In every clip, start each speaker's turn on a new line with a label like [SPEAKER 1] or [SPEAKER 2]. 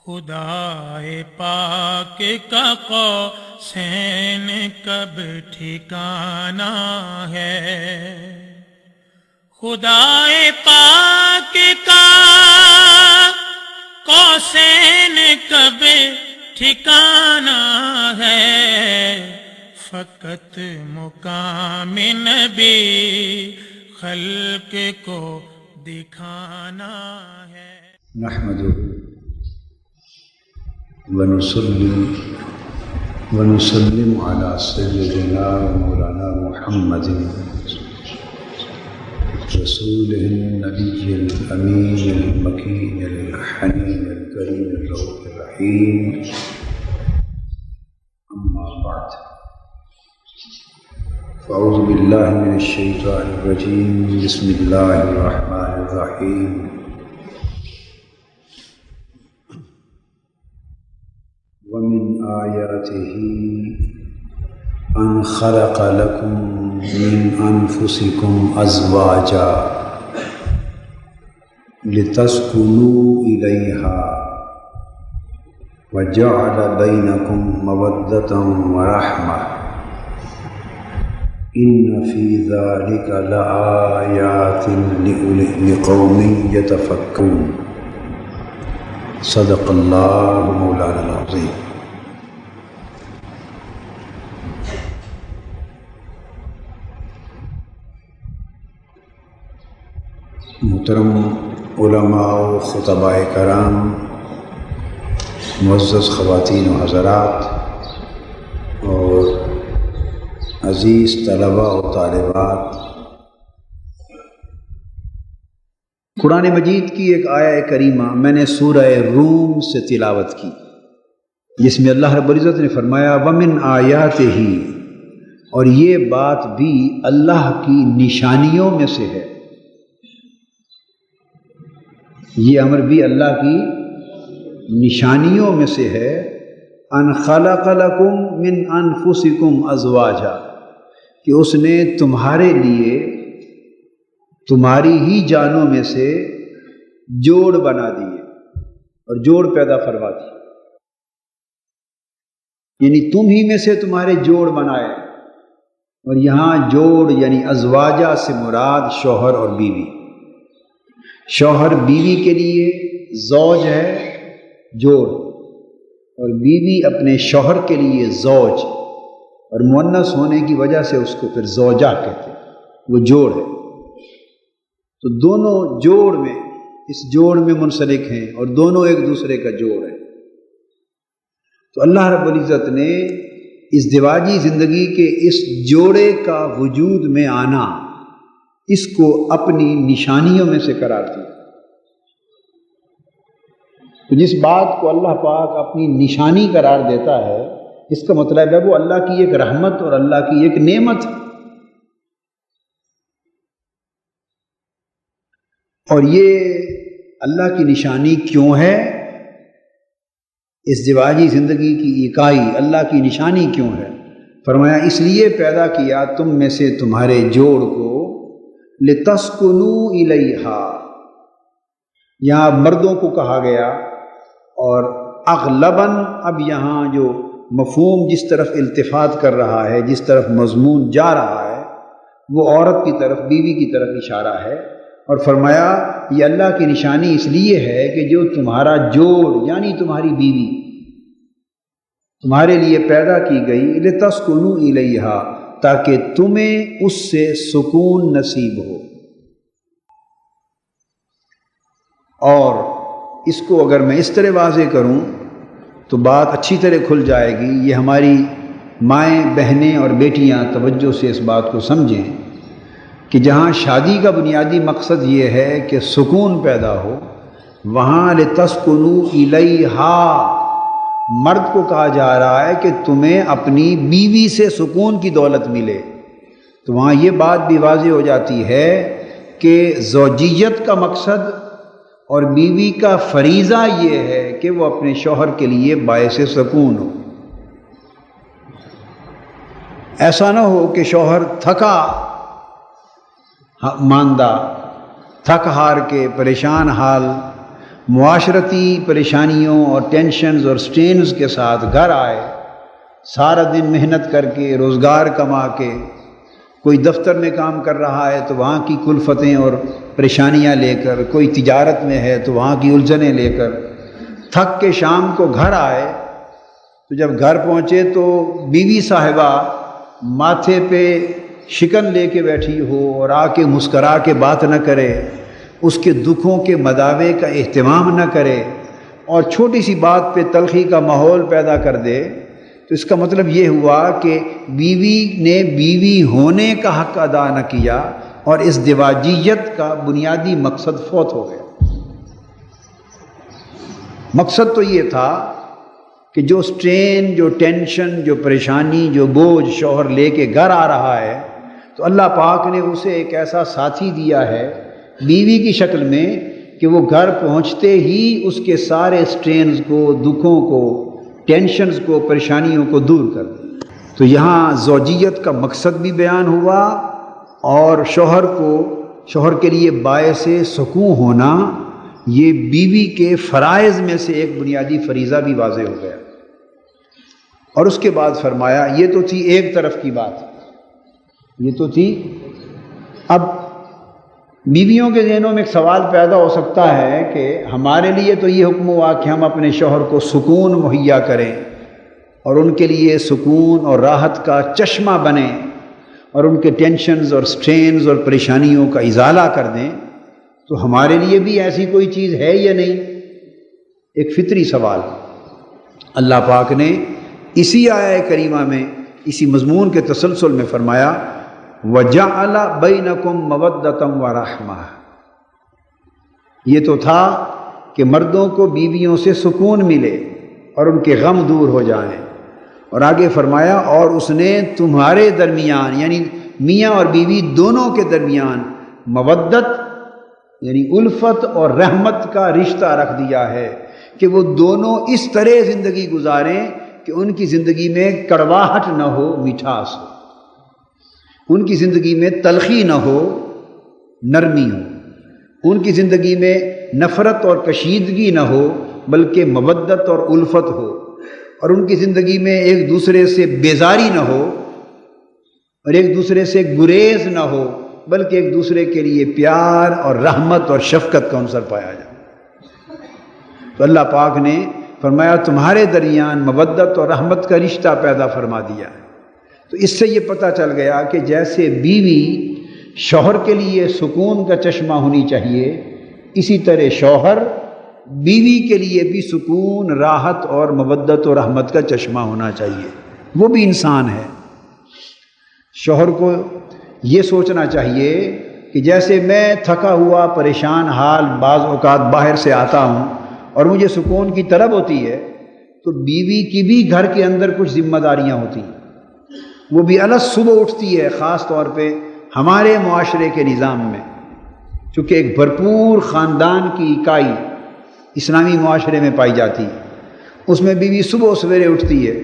[SPEAKER 1] خدائے پاک کا قوسین کب ٹھکانا ہے، خدائے پاک کا قوسین کب ٹھکانا ہے، فقط مقام نبی خلق کو دکھانا ہے۔
[SPEAKER 2] نحمده ونسلم على سيدنا ومولانا محمد رسوله النبي الأمين المكين الحنين الكريم الرؤوف الرحيم، أما بعد، فأعوذ بالله من الشيطان الرجيم، بسم الله الرحمن الرحيم۔ ومن آياته أن خلق لكم من أنفسكم أزواجا لتسكنوا إليها وجعل بينكم مودة ورحمة إن في ذلك لآيات لقوم يتفكرون، صدق اللہ مولانا العظیم۔ محترم علماء و خطباء کرام، معزز خواتین و حضرات اور عزیز طلباء و طالبات، قرآن مجید کی ایک آیہ کریمہ میں نے سورہ روم سے تلاوت کی، جس میں اللہ رب العزت نے فرمایا وَمِنْ آیَاتِهِ، اور یہ بات بھی اللہ کی نشانیوں میں سے ہے، یہ امر بھی اللہ کی نشانیوں میں سے ہے، ان خلق لکم من انفسکم ازواجا، کہ اس نے تمہارے لیے تمہاری ہی جانوں میں سے جوڑ بنا دیے اور جوڑ پیدا فرما دی، یعنی تم ہی میں سے تمہارے جوڑ بنائے، اور یہاں جوڑ یعنی ازواجہ سے مراد شوہر اور بیوی۔ شوہر بیوی کے لیے زوج ہے جوڑ، اور بیوی اپنے شوہر کے لیے زوج، اور مؤنث ہونے کی وجہ سے اس کو پھر زوجہ کہتے ہیں، وہ جوڑ ہے۔ تو دونوں جوڑ میں اس جوڑ میں منسلک ہیں اور دونوں ایک دوسرے کا جوڑ ہے۔ تو اللہ رب العزت نے اس ازدواجی زندگی کے اس جوڑے کا وجود میں آنا، اس کو اپنی نشانیوں میں سے قرار دیا۔ تو جس بات کو اللہ پاک اپنی نشانی قرار دیتا ہے، اس کا مطلب ہے وہ اللہ کی ایک رحمت اور اللہ کی ایک نعمت ہے۔ اور یہ اللہ کی نشانی کیوں ہے؟ ازدواجی زندگی کی اکائی اللہ کی نشانی کیوں ہے؟ فرمایا اس لیے پیدا کیا تم میں سے تمہارے جوڑ کو، لتسکنوا الیہا، یہاں مردوں کو کہا گیا، اور اغلباً اب یہاں جو مفہوم جس طرف التفات کر رہا ہے، جس طرف مضمون جا رہا ہے، وہ عورت کی طرف، بیوی کی طرف اشارہ ہے، اور فرمایا یہ اللہ کی نشانی اس لیے ہے کہ جو تمہارا جوڑ یعنی تمہاری بیوی تمہارے لیے پیدا کی گئی، لتسکنوا الیہا، تاکہ تمہیں اس سے سکون نصیب ہو۔ اور اس کو اگر میں اس طرح واضح کروں تو بات اچھی طرح کھل جائے گی۔ یہ ہماری مائیں، بہنیں اور بیٹیاں توجہ سے اس بات کو سمجھیں کہ جہاں شادی کا بنیادی مقصد یہ ہے کہ سکون پیدا ہو، وہاں لتسکنوا الیہا مرد کو کہا جا رہا ہے کہ تمہیں اپنی بیوی سے سکون کی دولت ملے۔ تو وہاں یہ بات بھی واضح ہو جاتی ہے کہ زوجیت کا مقصد اور بیوی کا فریضہ یہ ہے کہ وہ اپنے شوہر کے لیے باعث سکون ہو۔ ایسا نہ ہو کہ شوہر تھکا ماندہ، تھک ہار کے پریشان حال معاشرتی پریشانیوں اور ٹینشنز اور سٹرینز کے ساتھ گھر آئے، سارا دن محنت کر کے روزگار کما کے، کوئی دفتر میں کام کر رہا ہے تو وہاں کی کلفتیں اور پریشانیاں لے کر، کوئی تجارت میں ہے تو وہاں کی الجھنیں لے کر تھک کے شام کو گھر آئے، تو جب گھر پہنچے تو بیوی صاحبہ ماتھے پہ شکن لے کے بیٹھی ہو اور آ کے مسکرا کے بات نہ کرے، اس کے دکھوں کے مداوے کا اہتمام نہ کرے اور چھوٹی سی بات پہ تلخی کا ماحول پیدا کر دے، تو اس کا مطلب یہ ہوا کہ بیوی نے بیوی ہونے کا حق ادا نہ کیا اور اس دیواجیت کا بنیادی مقصد فوت ہو گیا۔ مقصد تو یہ تھا کہ جو سٹرین، جو ٹینشن، جو پریشانی، جو بوجھ شوہر لے کے گھر آ رہا ہے تو اللہ پاک نے اسے ایک ایسا ساتھی دیا ہے بیوی کی شکل میں کہ وہ گھر پہنچتے ہی اس کے سارے سٹرینز کو، دکھوں کو، ٹینشنز کو، پریشانیوں کو دور کر دے۔ تو یہاں زوجیت کا مقصد بھی بیان ہوا اور شوہر کے لیے باعث سکون ہونا یہ بیوی کے فرائض میں سے ایک بنیادی فریضہ بھی واضح ہو گیا۔ اور اس کے بعد فرمایا، یہ تو تھی ایک طرف کی بات، یہ تو تھی۔ اب بیویوں کے ذہنوں میں ایک سوال پیدا ہو سکتا ہے کہ ہمارے لیے تو یہ حکم ہوا کہ ہم اپنے شوہر کو سکون مہیا کریں اور ان کے لیے سکون اور راحت کا چشمہ بنیں اور ان کے ٹینشنز اور سٹرینز اور پریشانیوں کا ازالہ کر دیں، تو ہمارے لیے بھی ایسی کوئی چیز ہے یا نہیں؟ ایک فطری سوال۔ اللہ پاک نے اسی آیہ کریمہ میں اسی مضمون کے تسلسل میں فرمایا وَجَعَلَ بَيْنَكُمْ مَوَدَّةً وَرَحْمَةً۔ یہ تو تھا کہ مردوں کو بیویوں سے سکون ملے اور ان کے غم دور ہو جائیں، اور آگے فرمایا اور اس نے تمہارے درمیان یعنی میاں اور بیوی دونوں کے درمیان مودت یعنی الفت اور رحمت کا رشتہ رکھ دیا ہے کہ وہ دونوں اس طرح زندگی گزاریں کہ ان کی زندگی میں کڑواہٹ نہ ہو، مٹھاس ہو، ان کی زندگی میں تلخی نہ ہو، نرمی ہو، ان کی زندگی میں نفرت اور کشیدگی نہ ہو بلکہ مودت اور الفت ہو، اور ان کی زندگی میں ایک دوسرے سے بیزاری نہ ہو اور ایک دوسرے سے گریز نہ ہو بلکہ ایک دوسرے کے لیے پیار اور رحمت اور شفقت کا عنصر پایا جائے۔ تو اللہ پاک نے فرمایا تمہارے درمیان مودت اور رحمت کا رشتہ پیدا فرما دیا۔ تو اس سے یہ پتہ چل گیا کہ جیسے بیوی شوہر کے لیے سکون کا چشمہ ہونی چاہیے، اسی طرح شوہر بیوی کے لیے بھی سکون، راحت اور مودت اور رحمت کا چشمہ ہونا چاہیے۔ وہ بھی انسان ہے۔ شوہر کو یہ سوچنا چاہیے کہ جیسے میں تھکا ہوا پریشان حال بعض اوقات باہر سے آتا ہوں اور مجھے سکون کی طلب ہوتی ہے، تو بیوی کی بھی گھر کے اندر کچھ ذمہ داریاں ہوتی ہیں۔ وہ بھی الگ صبح اٹھتی ہے، خاص طور پہ ہمارے معاشرے کے نظام میں، چونکہ ایک بھرپور خاندان کی اکائی اسلامی معاشرے میں پائی جاتی ہے، اس میں بیوی صبح سویرے اٹھتی ہے،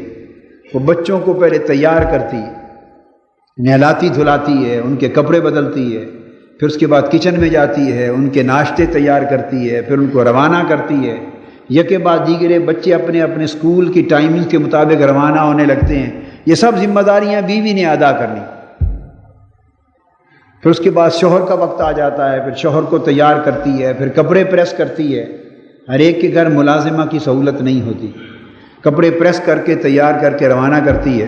[SPEAKER 2] وہ بچوں کو پہلے تیار کرتی ہے، نہلاتی دھلاتی ہے، ان کے کپڑے بدلتی ہے، پھر اس کے بعد کچن میں جاتی ہے، ان کے ناشتے تیار کرتی ہے، پھر ان کو روانہ کرتی ہے، یکے بعد دیگرے بچے اپنے اپنے اسکول کی ٹائمنگ کے مطابق روانہ ہونے لگتے ہیں۔ یہ سب ذمہ داریاں بیوی نے ادا کرنی۔ پھر اس کے بعد شوہر کا وقت آ جاتا ہے، پھر شوہر کو تیار کرتی ہے، پھر کپڑے پریس کرتی ہے۔ ہر ایک کے گھر ملازمہ کی سہولت نہیں ہوتی، کپڑے پریس کر کے تیار کر کے روانہ کرتی ہے۔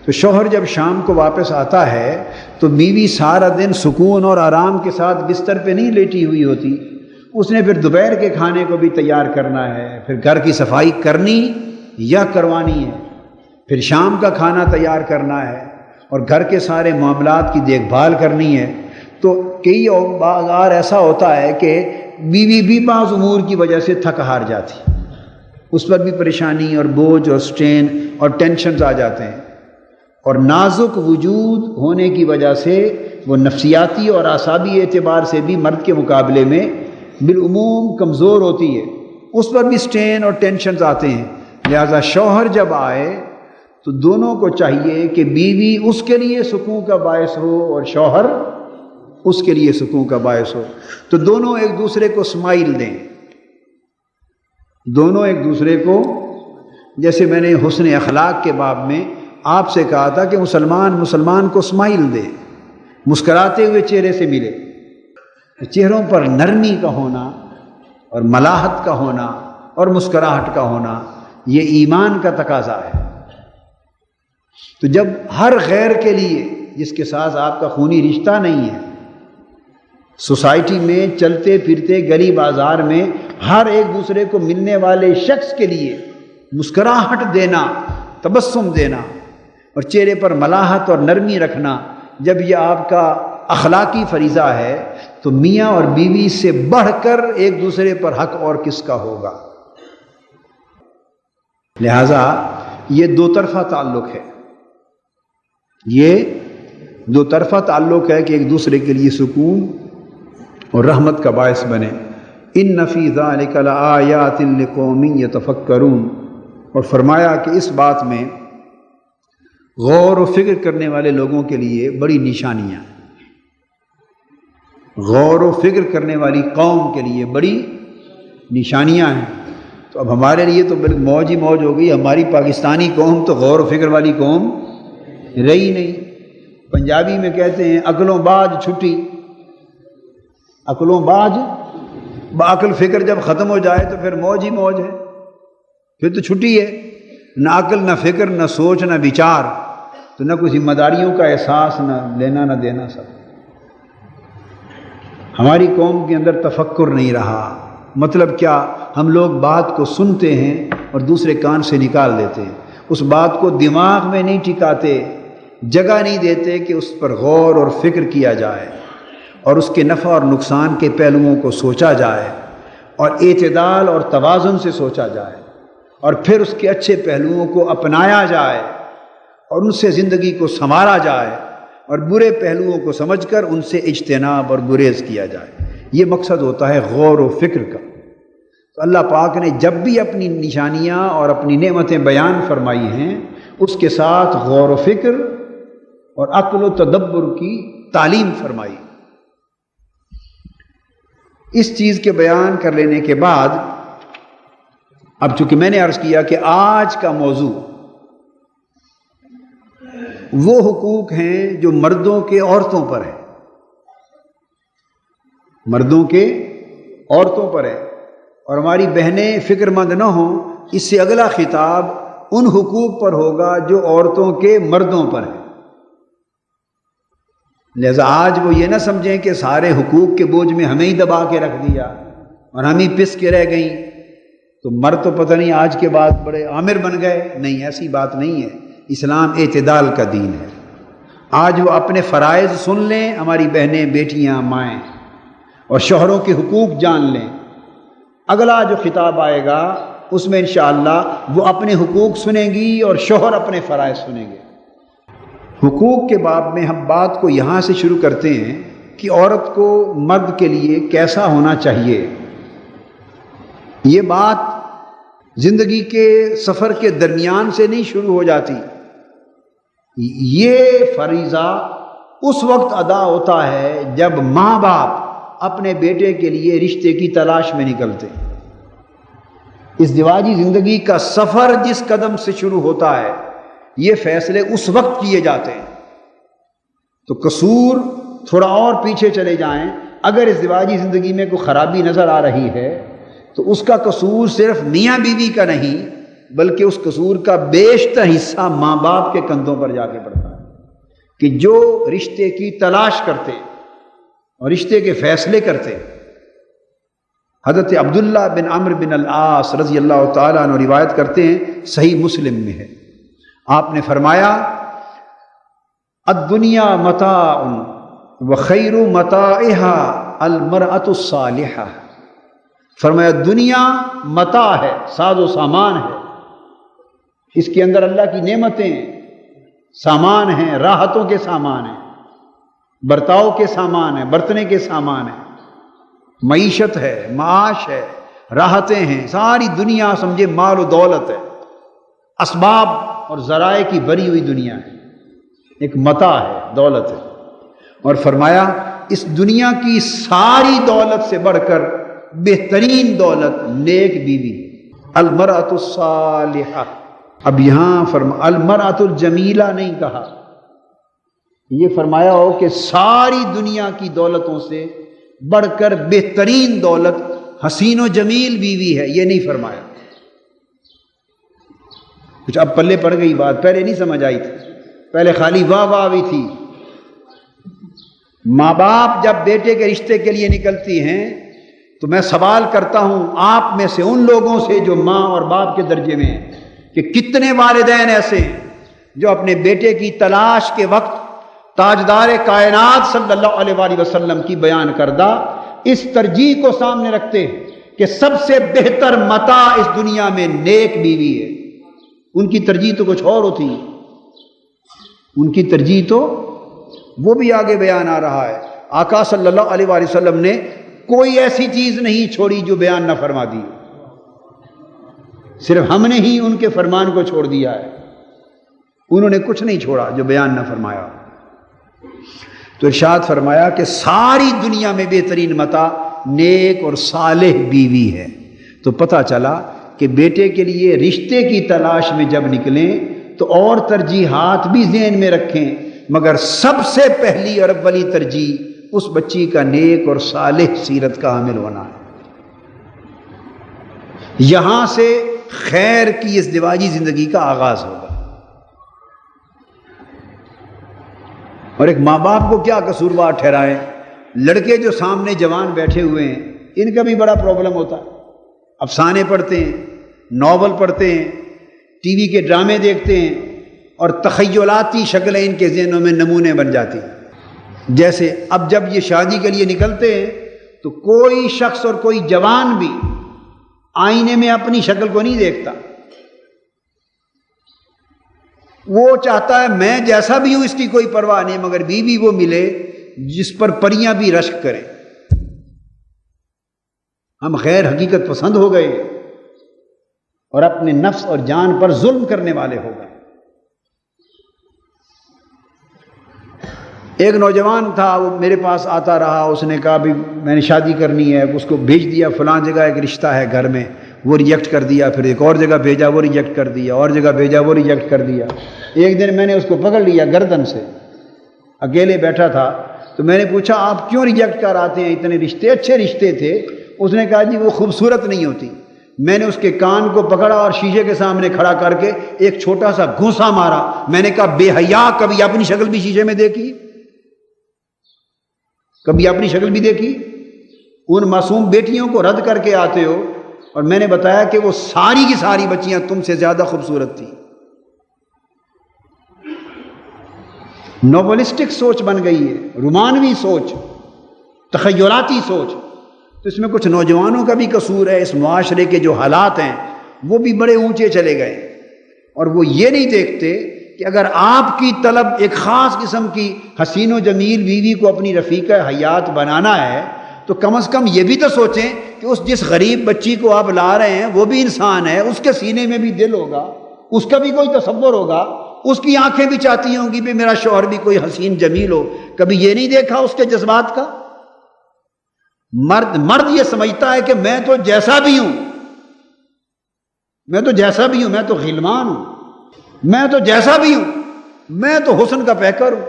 [SPEAKER 2] تو شوہر جب شام کو واپس آتا ہے تو بیوی سارا دن سکون اور آرام کے ساتھ بستر پہ نہیں لیٹی ہوئی ہوتی، اس نے پھر دوپہر کے کھانے کو بھی تیار کرنا ہے، پھر گھر کی صفائی کرنی یا کروانی ہے، پھر شام کا کھانا تیار کرنا ہے اور گھر کے سارے معاملات کی دیکھ بھال کرنی ہے۔ تو کئی بار ایسا ہوتا ہے کہ بیوی بھی بعض امور کی وجہ سے تھک ہار جاتی، اس پر بھی پریشانی اور بوجھ اور سٹرین اور ٹینشنز آ جاتے ہیں، اور نازک وجود ہونے کی وجہ سے وہ نفسیاتی اور اعصابی اعتبار سے بھی مرد کے مقابلے میں بالعموم کمزور ہوتی ہے، اس پر بھی سٹرین اور ٹینشنز آتے ہیں۔ لہذا شوہر جب آئے تو دونوں کو چاہیے کہ بیوی اس کے لیے سکون کا باعث ہو اور شوہر اس کے لیے سکون کا باعث ہو، تو دونوں ایک دوسرے کو اسمائل دیں، دونوں ایک دوسرے کو، جیسے میں نے حسن اخلاق کے باب میں آپ سے کہا تھا کہ مسلمان کو اسمائل دے، مسکراتے ہوئے چہرے سے ملے. چہروں پر نرمی کا ہونا اور ملاحت کا ہونا اور مسکراہٹ کا ہونا یہ ایمان کا تقاضا ہے. تو جب ہر غیر کے لیے جس کے ساتھ آپ کا خونی رشتہ نہیں ہے، سوسائٹی میں چلتے پھرتے گلی بازار میں ہر ایک دوسرے کو ملنے والے شخص کے لیے مسکراہٹ دینا، تبسم دینا اور چہرے پر ملاحت اور نرمی رکھنا، جب یہ آپ کا اخلاقی فریضہ ہے تو میاں اور بیوی سے بڑھ کر ایک دوسرے پر حق اور کس کا ہوگا؟ لہذا یہ دو طرفہ تعلق ہے، یہ دو طرفہ تعلق ہے کہ ایک دوسرے کے لیے سکون اور رحمت کا باعث بنے. ان فی ذلک لآیات لقوم یتفکرون. اور فرمایا کہ اس بات میں غور و فکر کرنے والے لوگوں کے لیے بڑی نشانیاں، غور و فکر کرنے والی قوم کے لیے بڑی نشانیاں ہیں. تو اب ہمارے لیے تو بالکل موج ہی موج ہو گئی. ہماری پاکستانی قوم تو غور و فکر والی قوم رہی نہیں. پنجابی میں کہتے ہیں عقلوں باز چھٹی. عقلوں باز، بعقل فکر جب ختم ہو جائے تو پھر موج ہی موج ہے، پھر تو چھٹی ہے. نہ عقل نہ فکر نہ سوچ نہ وچار، تو نہ کوئی ذمہ داریوں کا احساس، نہ لینا نہ دینا. سب ہماری قوم کے اندر تفکر نہیں رہا. مطلب کیا؟ ہم لوگ بات کو سنتے ہیں اور دوسرے کان سے نکال دیتے ہیں، اس بات کو دماغ میں نہیں ٹکاتے، جگہ نہیں دیتے کہ اس پر غور اور فکر کیا جائے اور اس کے نفع اور نقصان کے پہلوؤں کو سوچا جائے اور اعتدال اور توازن سے سوچا جائے اور پھر اس کے اچھے پہلوؤں کو اپنایا جائے اور ان سے زندگی کو سنوارا جائے اور برے پہلوؤں کو سمجھ کر ان سے اجتناب اور گریز کیا جائے. یہ مقصد ہوتا ہے غور و فکر کا. تو اللہ پاک نے جب بھی اپنی نشانیاں اور اپنی نعمتیں بیان فرمائی ہیں، اس کے ساتھ غور و فکر اور عقل و تدبر کی تعلیم فرمائی. اس چیز کے بیان کر لینے کے بعد اب چونکہ میں نے عرض کیا کہ آج کا موضوع وہ حقوق ہیں جو مردوں کے عورتوں پر ہے، مردوں کے عورتوں پر ہے، اور ہماری بہنیں فکر مند نہ ہوں، اس سے اگلا خطاب ان حقوق پر ہوگا جو عورتوں کے مردوں پر ہے. لہذا آج وہ یہ نہ سمجھیں کہ سارے حقوق کے بوجھ میں ہمیں ہی دبا کے رکھ دیا اور ہم ہی پس کے رہ گئیں، تو مرد تو پتہ نہیں آج کے بعد بڑے عامر بن گئے. نہیں، ایسی بات نہیں ہے. اسلام اعتدال کا دین ہے. آج وہ اپنے فرائض سن لیں، ہماری بہنیں، بیٹیاں، مائیں، اور شوہروں کے حقوق جان لیں. اگلا جو خطاب آئے گا اس میں انشاءاللہ وہ اپنے حقوق سنیں گی اور شوہر اپنے فرائض سنیں گے. حقوق کے باب میں ہم بات کو یہاں سے شروع کرتے ہیں کہ عورت کو مرد کے لیے کیسا ہونا چاہیے. یہ بات زندگی کے سفر کے درمیان سے نہیں شروع ہو جاتی. یہ فریضہ اس وقت ادا ہوتا ہے جب ماں باپ اپنے بیٹے کے لیے رشتے کی تلاش میں نکلتے. ازدواجی زندگی کا سفر جس قدم سے شروع ہوتا ہے، یہ فیصلے اس وقت کیے جاتے ہیں. تو قصور تھوڑا اور پیچھے چلے جائیں، اگر ازدواجی زندگی میں کوئی خرابی نظر آ رہی ہے تو اس کا قصور صرف میاں بیوی کا نہیں، بلکہ اس قصور کا بیشتر حصہ ماں باپ کے کندھوں پر جا کے پڑتا ہے کہ جو رشتے کی تلاش کرتے اور رشتے کے فیصلے کرتے. حضرت عبداللہ بن عمرو بن العاص رضی اللہ تعالیٰ عنہ روایت کرتے ہیں، صحیح مسلم میں ہے، آپ نے فرمایا الدنیا متاع وخیر متاعها المرأة الصالحہ. فرمایا دنیا متاع ہے، ساز و سامان ہے، اس کے اندر اللہ کی نعمتیں سامان ہیں، راحتوں کے سامان ہیں، برتاؤ کے سامان ہیں، برتنے کے سامان ہیں، معیشت ہے، معاش ہے، راحتیں ہیں. ساری دنیا سمجھے مال و دولت ہے، اسباب اور ذرائع کی بری ہوئی دنیا ہے، ایک متاع ہے، دولت ہے. اور فرمایا اس دنیا کی ساری دولت سے بڑھ کر بہترین دولت نیک بیوی. المرأۃ الصالحہ. اب یہاں المرأۃ الجمیلہ نہیں کہا، یہ فرمایا ہو کہ ساری دنیا کی دولتوں سے بڑھ کر بہترین دولت حسین و جمیل بیوی ہے، یہ نہیں فرمایا. کچھ اب پلے پڑ گئی بات، پہلے نہیں سمجھ آئی تھی، پہلے خالی واہ واہ بھی تھی. ماں باپ جب بیٹے کے رشتے کے لیے نکلتی ہیں تو میں سوال کرتا ہوں آپ میں سے ان لوگوں سے جو ماں اور باپ کے درجے میں ہیں کہ کتنے والدین ایسے ہیں جو اپنے بیٹے کی تلاش کے وقت تاجدار کائنات صلی اللہ علیہ وآلہ وسلم کی بیان کردہ اس ترجیح کو سامنے رکھتے ہیں کہ سب سے بہتر متاع اس دنیا میں نیک بیوی ہے. ان کی ترجیح تو کچھ اور ہوتی ہے، ان کی ترجیح تو وہ بھی آگے بیان آ رہا ہے. آقا صلی اللہ علیہ وآلہ وسلم نے کوئی ایسی چیز نہیں چھوڑی جو بیان نہ فرما دی، صرف ہم نے ہی ان کے فرمان کو چھوڑ دیا ہے. انہوں نے کچھ نہیں چھوڑا جو بیان نہ فرمایا. تو ارشاد فرمایا کہ ساری دنیا میں بہترین متاع نیک اور صالح بیوی ہے. تو پتہ چلا کہ بیٹے کے لیے رشتے کی تلاش میں جب نکلیں تو اور ترجیحات بھی ذہن میں رکھیں، مگر سب سے پہلی اور اولی ترجیح اس بچی کا نیک اور صالح سیرت کا حامل ہونا ہے. یہاں سے خیر کی ازدواجی زندگی کا آغاز ہوگا. اور ایک ماں باپ کو کیا قصوروار ٹھہرائیں، لڑکے جو سامنے جوان بیٹھے ہوئے ہیں ان کا بھی بڑا پرابلم ہوتا ہے. افسانے پڑھتے ہیں، ناول پڑھتے ہیں، ٹی وی کے ڈرامے دیکھتے ہیں اور تخیلاتی شکلیں ان کے ذہنوں میں نمونے بن جاتی ہیں. جیسے اب جب یہ شادی کے لیے نکلتے ہیں تو کوئی شخص اور کوئی جوان بھی آئینے میں اپنی شکل کو نہیں دیکھتا، وہ چاہتا ہے میں جیسا بھی ہوں اس کی کوئی پرواہ نہیں، مگر بیوی وہ ملے جس پر پریاں بھی رشک کریں. ہم غیر حقیقت پسند ہو گئے اور اپنے نفس اور جان پر ظلم کرنے والے ہو گئے. ایک نوجوان تھا، وہ میرے پاس آتا رہا، اس نے کہا بھی میں نے شادی کرنی ہے، اس کو بھیج دیا فلاں جگہ ایک رشتہ ہے گھر میں، وہ ریجیکٹ کر دیا، پھر ایک اور جگہ بھیجا وہ ریجیکٹ کر دیا، اور جگہ بھیجا وہ ریجیکٹ کر دیا. ایک دن میں نے اس کو پکڑ لیا گردن سے، اکیلے بیٹھا تھا، تو میں نے پوچھا آپ کیوں ریجیکٹ کر آتے ہیں، اتنے رشتے اچھے رشتے تھے. اس نے کہا جی وہ خوبصورت نہیں ہوتی. میں نے اس کے کان کو پکڑا اور شیشے کے سامنے کھڑا کر کے ایک چھوٹا سا گھونسا مارا. میں نے کہا بے حیا، کبھی اپنی شکل بھی شیشے میں دیکھی؟ کبھی اپنی شکل بھی دیکھی؟ ان معصوم بیٹیوں کو رد کر کے آتے ہو، اور میں نے بتایا کہ وہ ساری کی ساری بچیاں تم سے زیادہ خوبصورت تھیں. نوولسٹک سوچ بن گئی ہے، رومانوی سوچ، تخیلاتی سوچ. تو اس میں کچھ نوجوانوں کا بھی قصور ہے. اس معاشرے کے جو حالات ہیں وہ بھی بڑے اونچے چلے گئے، اور وہ یہ نہیں دیکھتے کہ اگر آپ کی طلب ایک خاص قسم کی حسین و جمیل بیوی کو اپنی رفیقہ حیات بنانا ہے تو کم از کم یہ بھی تو سوچیں کہ اس جس غریب بچی کو آپ لا رہے ہیں وہ بھی انسان ہے، اس کے سینے میں بھی دل ہوگا، اس کا بھی کوئی تصور ہوگا، اس کی آنکھیں بھی چاہتی ہوں گی کہ میرا شوہر بھی کوئی حسین جمیل ہو. کبھی یہ نہیں دیکھا اس کے جذبات کا؟ مرد یہ سمجھتا ہے کہ میں تو جیسا بھی ہوں، میں تو جیسا بھی ہوں، میں تو غلمان ہوں، میں تو جیسا بھی ہوں، میں تو حسن کا پیکر ہوں.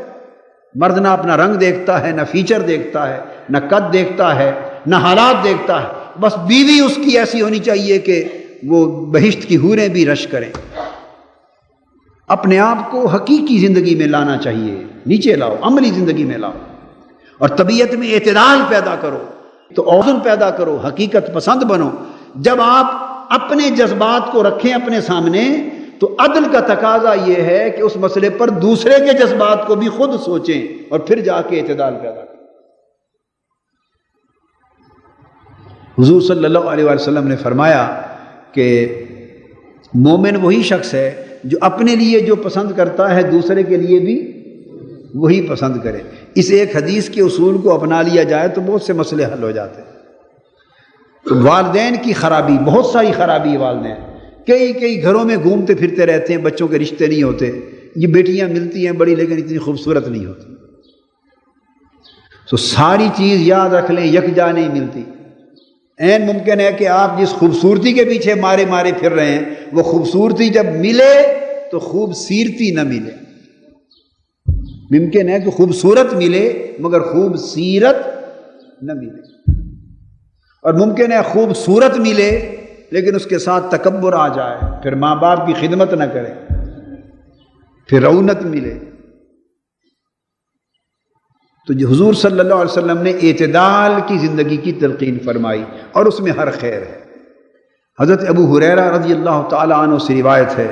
[SPEAKER 2] مرد نہ اپنا رنگ دیکھتا ہے، نہ فیچر دیکھتا ہے، نہ قد دیکھتا ہے، نہ حالات دیکھتا ہے. بس بیوی اس کی ایسی ہونی چاہیے کہ وہ بہشت کی حوریں بھی رش کریں. اپنے آپ کو حقیقی زندگی میں لانا چاہیے، نیچے لاؤ، عملی زندگی میں لاؤ، اور طبیعت میں اعتدال پیدا کرو، تو اوزن پیدا کرو، حقیقت پسند بنو. جب آپ اپنے جذبات کو رکھیں اپنے سامنے تو عدل کا تقاضا یہ ہے کہ اس مسئلے پر دوسرے کے جذبات کو بھی خود سوچیں اور پھر جا کے اعتدال پیدا کریں. حضور صلی اللہ علیہ وسلم نے فرمایا کہ مومن وہی شخص ہے جو اپنے لیے جو پسند کرتا ہے دوسرے کے لیے بھی وہی پسند کرے. اس ایک حدیث کے اصول کو اپنا لیا جائے تو بہت سے مسئلے حل ہو جاتے ہیں. تو والدین کی خرابی، بہت ساری خرابی ہے. والدین کئی گھروں میں گھومتے پھرتے رہتے ہیں، بچوں کے رشتے نہیں ہوتے. یہ بیٹیاں ملتی ہیں بڑی لیکن اتنی خوبصورت نہیں ہوتی. تو ساری چیز یاد رکھ لیں، یکجا نہیں ملتی. عین ممکن ہے کہ آپ جس خوبصورتی کے پیچھے مارے مارے پھر رہے ہیں وہ خوبصورتی جب ملے تو خوبصیرتی نہ ملے. ممکن ہے کہ خوبصورت ملے مگر خوبصیرت نہ ملے، اور ممکن ہے خوبصورت ملے لیکن اس کے ساتھ تکبر آ جائے، پھر ماں باپ کی خدمت نہ کرے، پھر رعونت ملے. تو حضور صلی اللہ علیہ وسلم نے اعتدال کی زندگی کی تلقین فرمائی اور اس میں ہر خیر ہے. حضرت ابو ہریرہ رضی اللہ تعالی عنہ سے روایت ہے،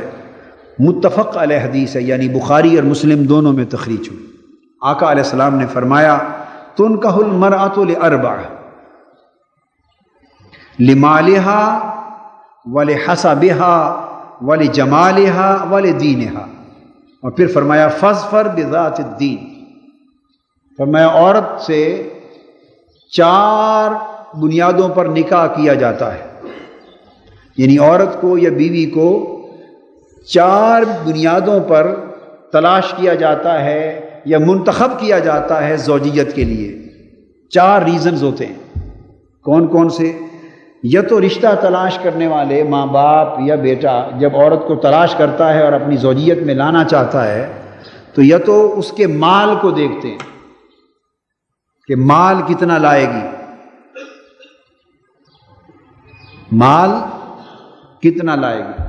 [SPEAKER 2] متفق علیہ حدیث ہے، یعنی بخاری اور مسلم دونوں میں تخریج ہوئی. آقا علیہ السلام نے فرمایا تنکح المرأۃ لاربع، لمالہا ولحسبہا ولجمالہا ولدینہا. اور پھر فرمایا فاظفر بذات الدین. فرمایا عورت سے 4 بنیادوں پر نکاح کیا جاتا ہے، یعنی عورت کو یا بیوی کو 4 بنیادوں پر تلاش کیا جاتا ہے یا منتخب کیا جاتا ہے زوجیت کے لیے. 4 ریزنز ہوتے ہیں. کون کون سے؟ یا تو رشتہ تلاش کرنے والے ماں باپ یا بیٹا جب عورت کو تلاش کرتا ہے اور اپنی زوجیت میں لانا چاہتا ہے تو یا تو اس کے مال کو دیکھتے ہیں کہ مال کتنا لائے گی، مال کتنا لائے گی.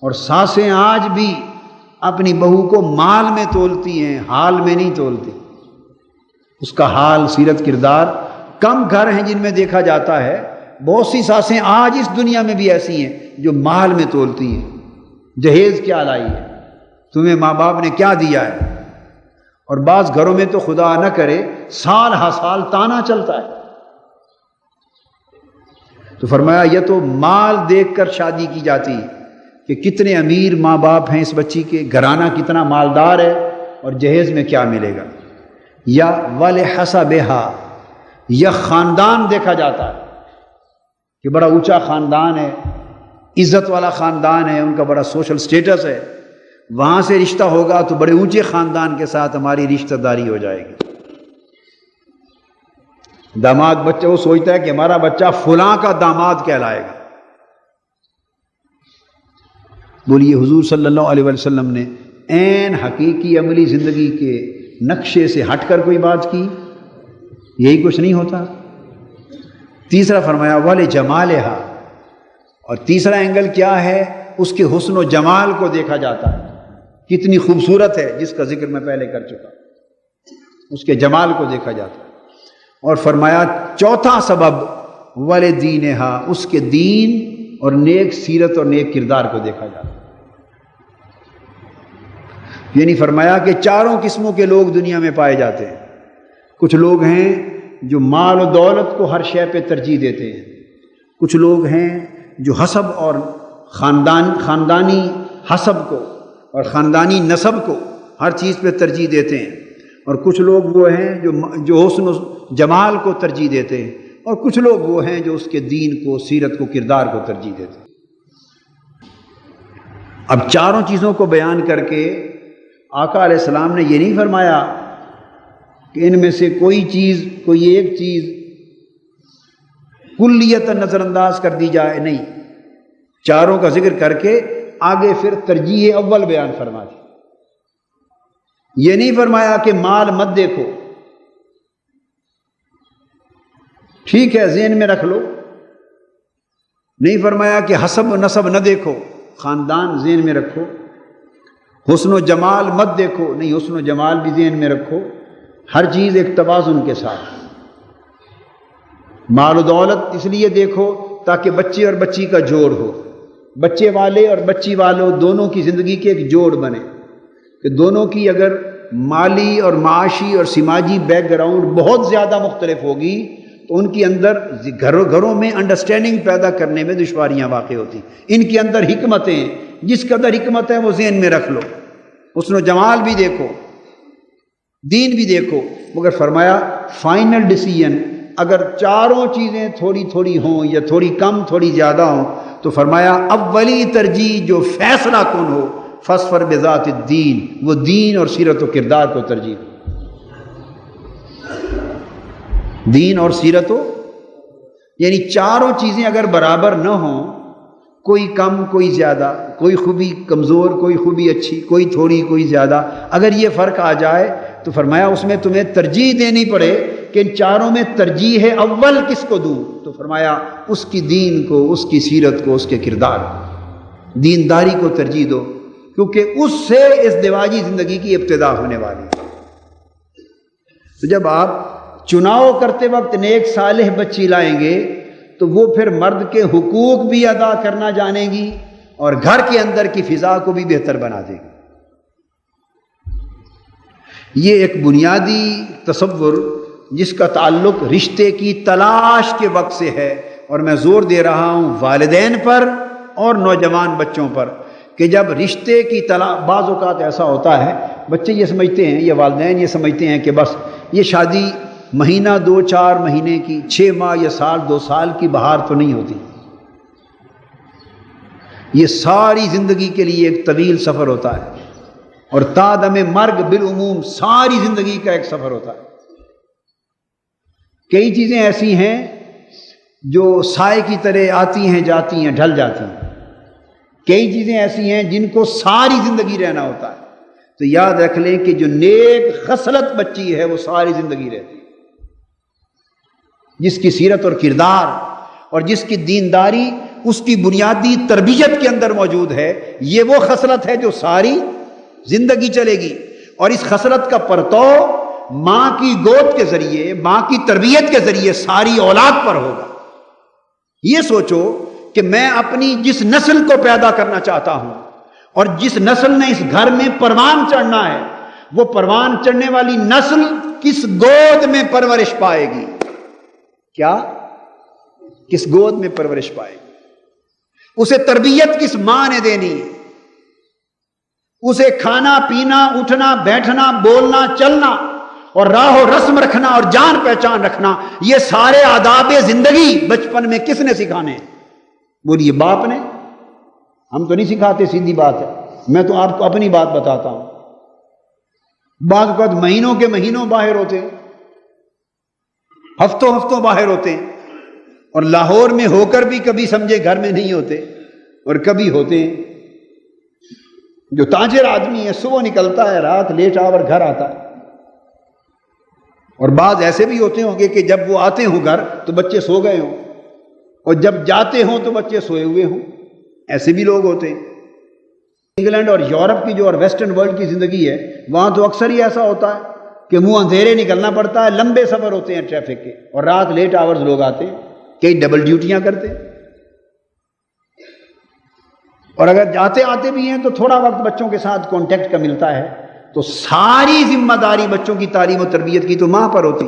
[SPEAKER 2] اور ساسیں آج بھی اپنی بہو کو مال میں تولتی ہیں، حال میں نہیں تولتی. اس کا حال، سیرت، کردار. کم گھر ہیں جن میں دیکھا جاتا ہے. بہت سی ساسیں آج اس دنیا میں بھی ایسی ہیں جو مال میں تولتی ہیں. جہیز کیا لائی ہے، تمہیں ماں باپ نے کیا دیا ہے. اور بعض گھروں میں تو خدا نہ کرے سال ہا سال تانا چلتا ہے. تو فرمایا یہ تو مال دیکھ کر شادی کی جاتی کہ کتنے امیر ماں باپ ہیں اس بچی کے، گھرانہ کتنا مالدار ہے اور جہیز میں کیا ملے گا. یا ولحسبہا، یا خاندان دیکھا جاتا ہے کہ بڑا اونچا خاندان ہے، عزت والا خاندان ہے، ان کا بڑا سوشل سٹیٹس ہے، وہاں سے رشتہ ہوگا تو بڑے اونچے خاندان کے ساتھ ہماری رشتہ داری ہو جائے گی. داماد بچہ وہ سوچتا ہے کہ ہمارا بچہ فلاں کا داماد کہلائے گا. بولیے حضور صلی اللہ علیہ وسلم نے عین حقیقی عملی زندگی کے نقشے سے ہٹ کر کوئی بات کی؟ یہی کچھ نہیں ہوتا. تیسرا فرمایا ولجمالہا، اور تیسرا اینگل کیا ہے؟ اس کے حسن و جمال کو دیکھا جاتا ہے، کتنی خوبصورت ہے، جس کا ذکر میں پہلے کر چکا. اس کے جمال کو دیکھا جاتا ہے. اور فرمایا چوتھا سبب ولدینہا، اس کے دین اور نیک سیرت اور نیک کردار کو دیکھا جاتا ہے. یعنی فرمایا کہ 4 قسموں کے لوگ دنیا میں پائے جاتے ہیں. کچھ لوگ ہیں جو مال و دولت کو ہر شے پہ ترجیح دیتے ہیں. کچھ لوگ ہیں جو حسب اور خاندانی حسب کو اور خاندانی نسب کو ہر چیز پہ ترجیح دیتے ہیں. اور کچھ لوگ وہ ہیں جو حسن و جمال کو ترجیح دیتے ہیں. اور کچھ لوگ وہ ہیں جو اس کے دین کو، سیرت کو، کردار کو ترجیح دیتے ہیں. اب 4 چیزوں کو بیان کر کے آقا علیہ السلام نے یہ نہیں فرمایا کہ ان میں سے کوئی ایک چیز کلیت نظر انداز کر دی جائے. نہیں، 4 کا ذکر کر کے آگے پھر ترجیح اول بیان فرما دی. یہ نہیں فرمایا کہ مال مت دیکھو، ٹھیک ہے ذہن میں رکھ لو. نہیں فرمایا کہ حسب و نسب نہ دیکھو، خاندان ذہن میں رکھو. حسن و جمال مت دیکھو، نہیں حسن و جمال بھی ذہن میں رکھو. ہر چیز ایک توازن کے ساتھ. مال و دولت اس لیے دیکھو تاکہ بچے اور بچی کا جوڑ ہو، بچے والے اور بچی والوں دونوں کی زندگی کے ایک جوڑ بنے، کہ دونوں کی اگر مالی اور معاشی اور سماجی بیک گراؤنڈ بہت زیادہ مختلف ہوگی تو ان کے اندر گھروں میں انڈرسٹینڈنگ پیدا کرنے میں دشواریاں واقع ہوتی. ان کے اندر حکمتیں، جس قدر حکمت ہے وہ ذہن میں رکھ لو. حسن و جمال بھی دیکھو، دین بھی دیکھو. مگر فرمایا فائنل ڈیسیژن اگر 4 چیزیں تھوڑی تھوڑی ہوں یا تھوڑی کم تھوڑی زیادہ ہوں تو فرمایا اولی ترجیح جو فیصلہ کن ہو فاظفر بذات الدین، وہ دین اور سیرت و کردار کو ترجیح دو. دین اور سیرت و یعنی چاروں چیزیں اگر برابر نہ ہوں، کوئی کم کوئی زیادہ، کوئی خوبی کمزور کوئی خوبی اچھی، کوئی تھوڑی کوئی زیادہ، اگر یہ فرق آ جائے تو فرمایا اس میں تمہیں ترجیح دینی پڑے کہ ان چاروں میں ترجیح ہے اول کس کو دوں، تو فرمایا اس کی دین کو، اس کی سیرت کو، اس کے کردار کو، دینداری کو ترجیح دو، کیونکہ اس سے ازدواجی زندگی کی ابتدا ہونے والی ہے۔ تو جب آپ چناؤ کرتے وقت نیک صالح بچی لائیں گے تو وہ پھر مرد کے حقوق بھی ادا کرنا جانیں گی اور گھر کے اندر کی فضا کو بھی بہتر بنا دے گی۔ یہ ایک بنیادی تصور جس کا تعلق رشتے کی تلاش کے وقت سے ہے، اور میں زور دے رہا ہوں والدین پر اور نوجوان بچوں پر کہ جب رشتے کی تلاش، بعض اوقات ایسا ہوتا ہے بچے یہ سمجھتے ہیں، یہ والدین یہ سمجھتے ہیں کہ بس یہ شادی مہینہ 2-4 مہینے کی، 6 ماہ یا سال 2 سال کی بہار تو نہیں ہوتی، یہ ساری زندگی کے لیے ایک طویل سفر ہوتا ہے، اور تا دم مرگ بالعموم ساری زندگی کا ایک سفر ہوتا ہے۔ کئی چیزیں ایسی ہیں جو سائے کی طرح آتی ہیں جاتی ہیں ڈھل جاتی ہیں، کئی چیزیں ایسی ہیں جن کو ساری زندگی رہنا ہوتا ہے۔ تو یاد رکھ لیں کہ جو نیک خصلت بچی ہے وہ ساری زندگی رہتی ہے، جس کی سیرت اور کردار اور جس کی دینداری اس کی بنیادی تربیت کے اندر موجود ہے، یہ وہ خصلت ہے جو ساری زندگی چلے گی، اور اس خصلت کا پرتو ماں کی گود کے ذریعے، ماں کی تربیت کے ذریعے ساری اولاد پر ہوگا۔ یہ سوچو کہ میں اپنی جس نسل کو پیدا کرنا چاہتا ہوں اور جس نسل نے اس گھر میں پروان چڑھنا ہے، وہ پروان چڑھنے والی نسل کس گود میں پرورش پائے گی؟ کیا؟ کس گود میں پرورش پائے گی؟ اسے تربیت کس ماں نے دینی ہے؟ اسے کھانا پینا، اٹھنا بیٹھنا، بولنا چلنا اور راہ و رسم رکھنا اور جان پہچان رکھنا، یہ سارے آداب زندگی بچپن میں کس نے سکھانے ہیں؟ بولیے باپ نے؟ ہم تو نہیں سکھاتے، سیدھی بات ہے، میں تو آپ کو اپنی بات بتاتا ہوں۔ بعض اوقات مہینوں کے مہینوں باہر ہوتے ہیں، ہفتوں ہفتوں باہر ہوتے ہیں، اور لاہور میں ہو کر بھی کبھی سمجھے گھر میں نہیں ہوتے، اور کبھی ہوتے ہیں۔ جو تاجر آدمی ہے صبح نکلتا ہے، رات لیٹ آور گھر آتا ہے، اور بعض ایسے بھی ہوتے ہوں گے کہ جب وہ آتے ہوں گھر تو بچے سو گئے ہوں، اور جب جاتے ہوں تو بچے سوئے ہوئے ہوں، ایسے بھی لوگ ہوتے ہیں۔ انگلینڈ اور یورپ کی جو اور ویسٹرن ورلڈ کی زندگی ہے، وہاں تو اکثر ہی ایسا ہوتا ہے کہ منہ اندھیرے نکلنا پڑتا ہے، لمبے سفر ہوتے ہیں ٹریفک کے، اور رات لیٹ آورز لوگ آتے ہیں، کئی ڈبل ڈیوٹیاں کرتے ہیں، اور اگر جاتے آتے بھی ہیں تو تھوڑا وقت بچوں کے ساتھ کانٹیکٹ کا ملتا ہے، تو ساری ذمہ داری بچوں کی تعلیم و تربیت کی تو ماں پر ہوتی۔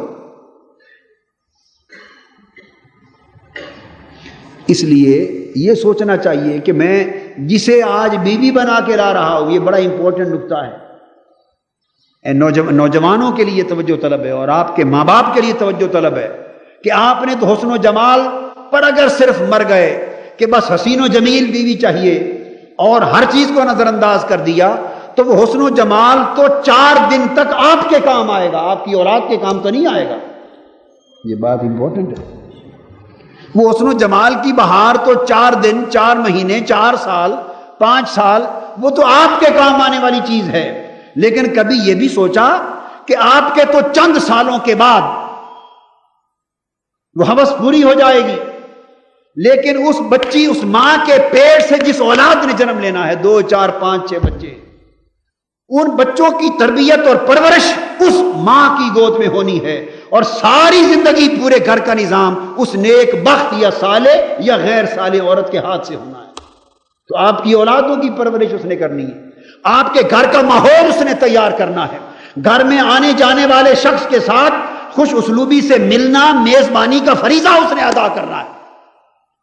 [SPEAKER 2] اس لیے یہ سوچنا چاہیے کہ میں جسے آج بیوی بنا کے لا رہا ہوں، یہ بڑا امپورٹنٹ نکتہ ہے، نوجوانوں کے لیے توجہ طلب ہے، اور آپ کے ماں باپ کے لیے توجہ طلب ہے کہ آپ نے تو حسن و جمال پر اگر صرف مر گئے کہ بس حسین و جمیل بیوی چاہیے اور ہر چیز کو نظر انداز کر دیا، تو وہ حسن و جمال تو 4 دن تک آپ کے کام آئے گا، آپ کی اولاد کے کام تو نہیں آئے گا۔ یہ بات امپورٹنٹ ہے۔ وہ حسن و جمال کی بہار تو 4 دن، 4 مہینے، 4 سال، 5 سال، وہ تو آپ کے کام آنے والی چیز ہے، لیکن کبھی یہ بھی سوچا کہ آپ کے تو چند سالوں کے بعد وہ ہوس پوری ہو جائے گی، لیکن اس بچی، اس ماں کے پیٹ سے جس اولاد نے جنم لینا ہے، 2 4 5 6 بچے، ان بچوں کی تربیت اور پرورش اس ماں کی گود میں ہونی ہے، اور ساری زندگی پورے گھر کا نظام اس نیک بخت یا صالح یا غیر صالح عورت کے ہاتھ سے ہونا ہے۔ تو آپ کی اولادوں کی پرورش اس نے کرنی ہے، آپ کے گھر کا ماحول اس نے تیار کرنا ہے، گھر میں آنے جانے والے شخص کے ساتھ خوش اسلوبی سے ملنا، میزبانی کا فریضہ اس نے ادا کرنا ہے۔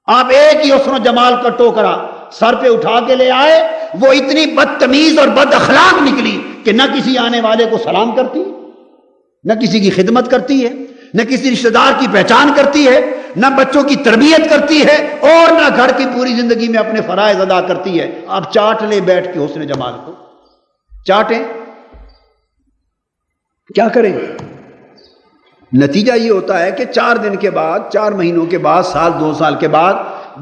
[SPEAKER 2] آپ ایک ہی حسن و جمال کا ٹوکرا سر پہ اٹھا کے لے آئے، وہ اتنی بدتمیز اور بد اخلاق نکلی کہ نہ کسی آنے والے کو سلام کرتی، نہ کسی کی خدمت کرتی ہے، نہ کسی رشتہ دار کی پہچان کرتی ہے، نہ بچوں کی تربیت کرتی ہے، اور نہ گھر کی پوری زندگی میں اپنے فرائض ادا کرتی ہے۔ آپ چاٹ لیں بیٹھ کے حسن جمال کو، چاٹیں، کیا کریں گے؟ نتیجہ یہ ہوتا ہے کہ 4 دن کے بعد، 4 مہینوں کے بعد، سال 2 سال کے بعد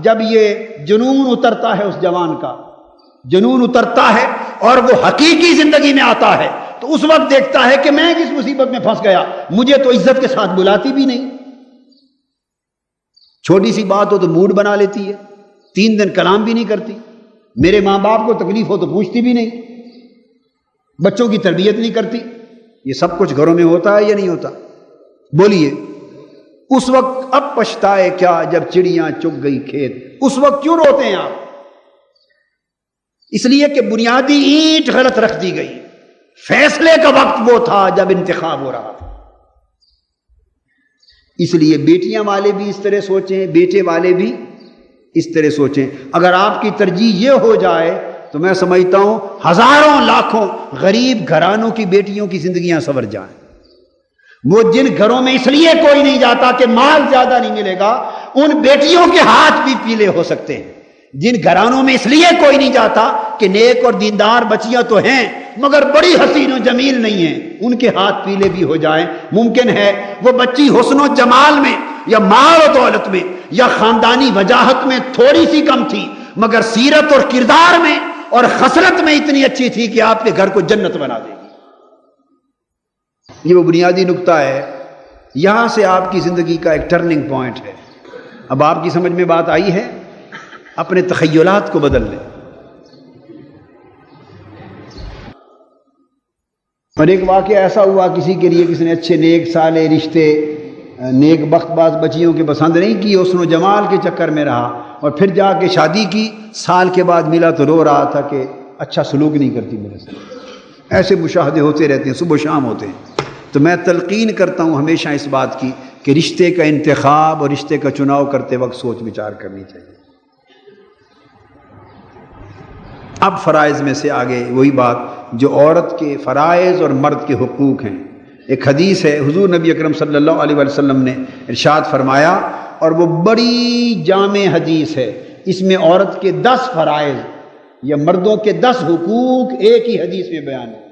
[SPEAKER 2] جب یہ جنون اترتا ہے، اس جوان کا جنون اترتا ہے اور وہ حقیقی زندگی میں آتا ہے، تو اس وقت دیکھتا ہے کہ میں کس مصیبت میں پھنس گیا، مجھے تو عزت کے ساتھ بلاتی بھی نہیں، چھوٹی سی بات ہو تو موڈ بنا لیتی ہے، 3 دن کلام بھی نہیں کرتی، میرے ماں باپ کو تکلیف ہو تو پوچھتی بھی نہیں، بچوں کی تربیت نہیں کرتی۔ یہ سب کچھ گھروں میں ہوتا ہے یا نہیں ہوتا؟ بولیے، اس وقت اب پچھتائے کیا جب چڑیاں چگ گئی کھیت، اس وقت کیوں روتے ہیں آپ؟ اس لیے کہ بنیادی اینٹ غلط رکھ دی گئی، فیصلے کا وقت وہ تھا جب انتخاب ہو رہا تھا۔ اس لیے بیٹیاں والے بھی اس طرح سوچیں، بیٹے والے بھی اس طرح سوچیں۔ اگر آپ کی ترجیح یہ ہو جائے تو میں سمجھتا ہوں ہزاروں لاکھوں غریب گھرانوں کی بیٹیوں کی زندگیاں سنور جائیں۔ وہ جن گھروں میں اس لیے کوئی نہیں جاتا کہ مال زیادہ نہیں ملے گا، ان بیٹیوں کے ہاتھ بھی پیلے ہو سکتے ہیں۔ جن گھرانوں میں اس لیے کوئی نہیں جاتا کہ نیک اور دیندار بچیاں تو ہیں مگر بڑی حسین و جمیل نہیں ہیں، ان کے ہاتھ پیلے بھی ہو جائیں۔ ممکن ہے وہ بچی حسن و جمال میں یا مال و دولت میں یا خاندانی وجاہت میں تھوڑی سی کم تھی، مگر سیرت اور کردار میں اور خصلت میں اتنی اچھی تھی کہ آپ کے گھر کو جنت بنا دے گی۔ یہ وہ بنیادی نقطہ ہے، یہاں سے آپ کی زندگی کا ایک ٹرننگ پوائنٹ ہے۔ اب آپ کی سمجھ میں بات آئی ہے، اپنے تخیلات کو بدل لیں۔ اور ایک واقعہ ایسا ہوا کسی کے لیے، کسی نے اچھے نیک صالح رشتے، نیک بخت باز بچیوں کے پسند نہیں کی، حسن و جمال کے چکر میں رہا، اور پھر جا کے شادی کی، سال کے بعد ملا تو رو رہا تھا کہ اچھا سلوک نہیں کرتی میرے ساتھ۔ ایسے مشاہدے ہوتے رہتے ہیں، صبح و شام ہوتے ہیں۔ تو میں تلقین کرتا ہوں ہمیشہ اس بات کی کہ رشتے کا انتخاب اور رشتے کا چناؤ کرتے وقت سوچ وچار کرنی چاہیے۔ اب فرائض میں سے آگے وہی بات جو عورت کے فرائض اور مرد کے حقوق ہیں۔ ایک حدیث ہے، حضور نبی اکرم صلی اللہ علیہ وسلم نے ارشاد فرمایا، اور وہ بڑی جامع حدیث ہے، اس میں عورت کے 10 فرائض یا مردوں کے 10 حقوق ایک ہی حدیث میں بیان ہے۔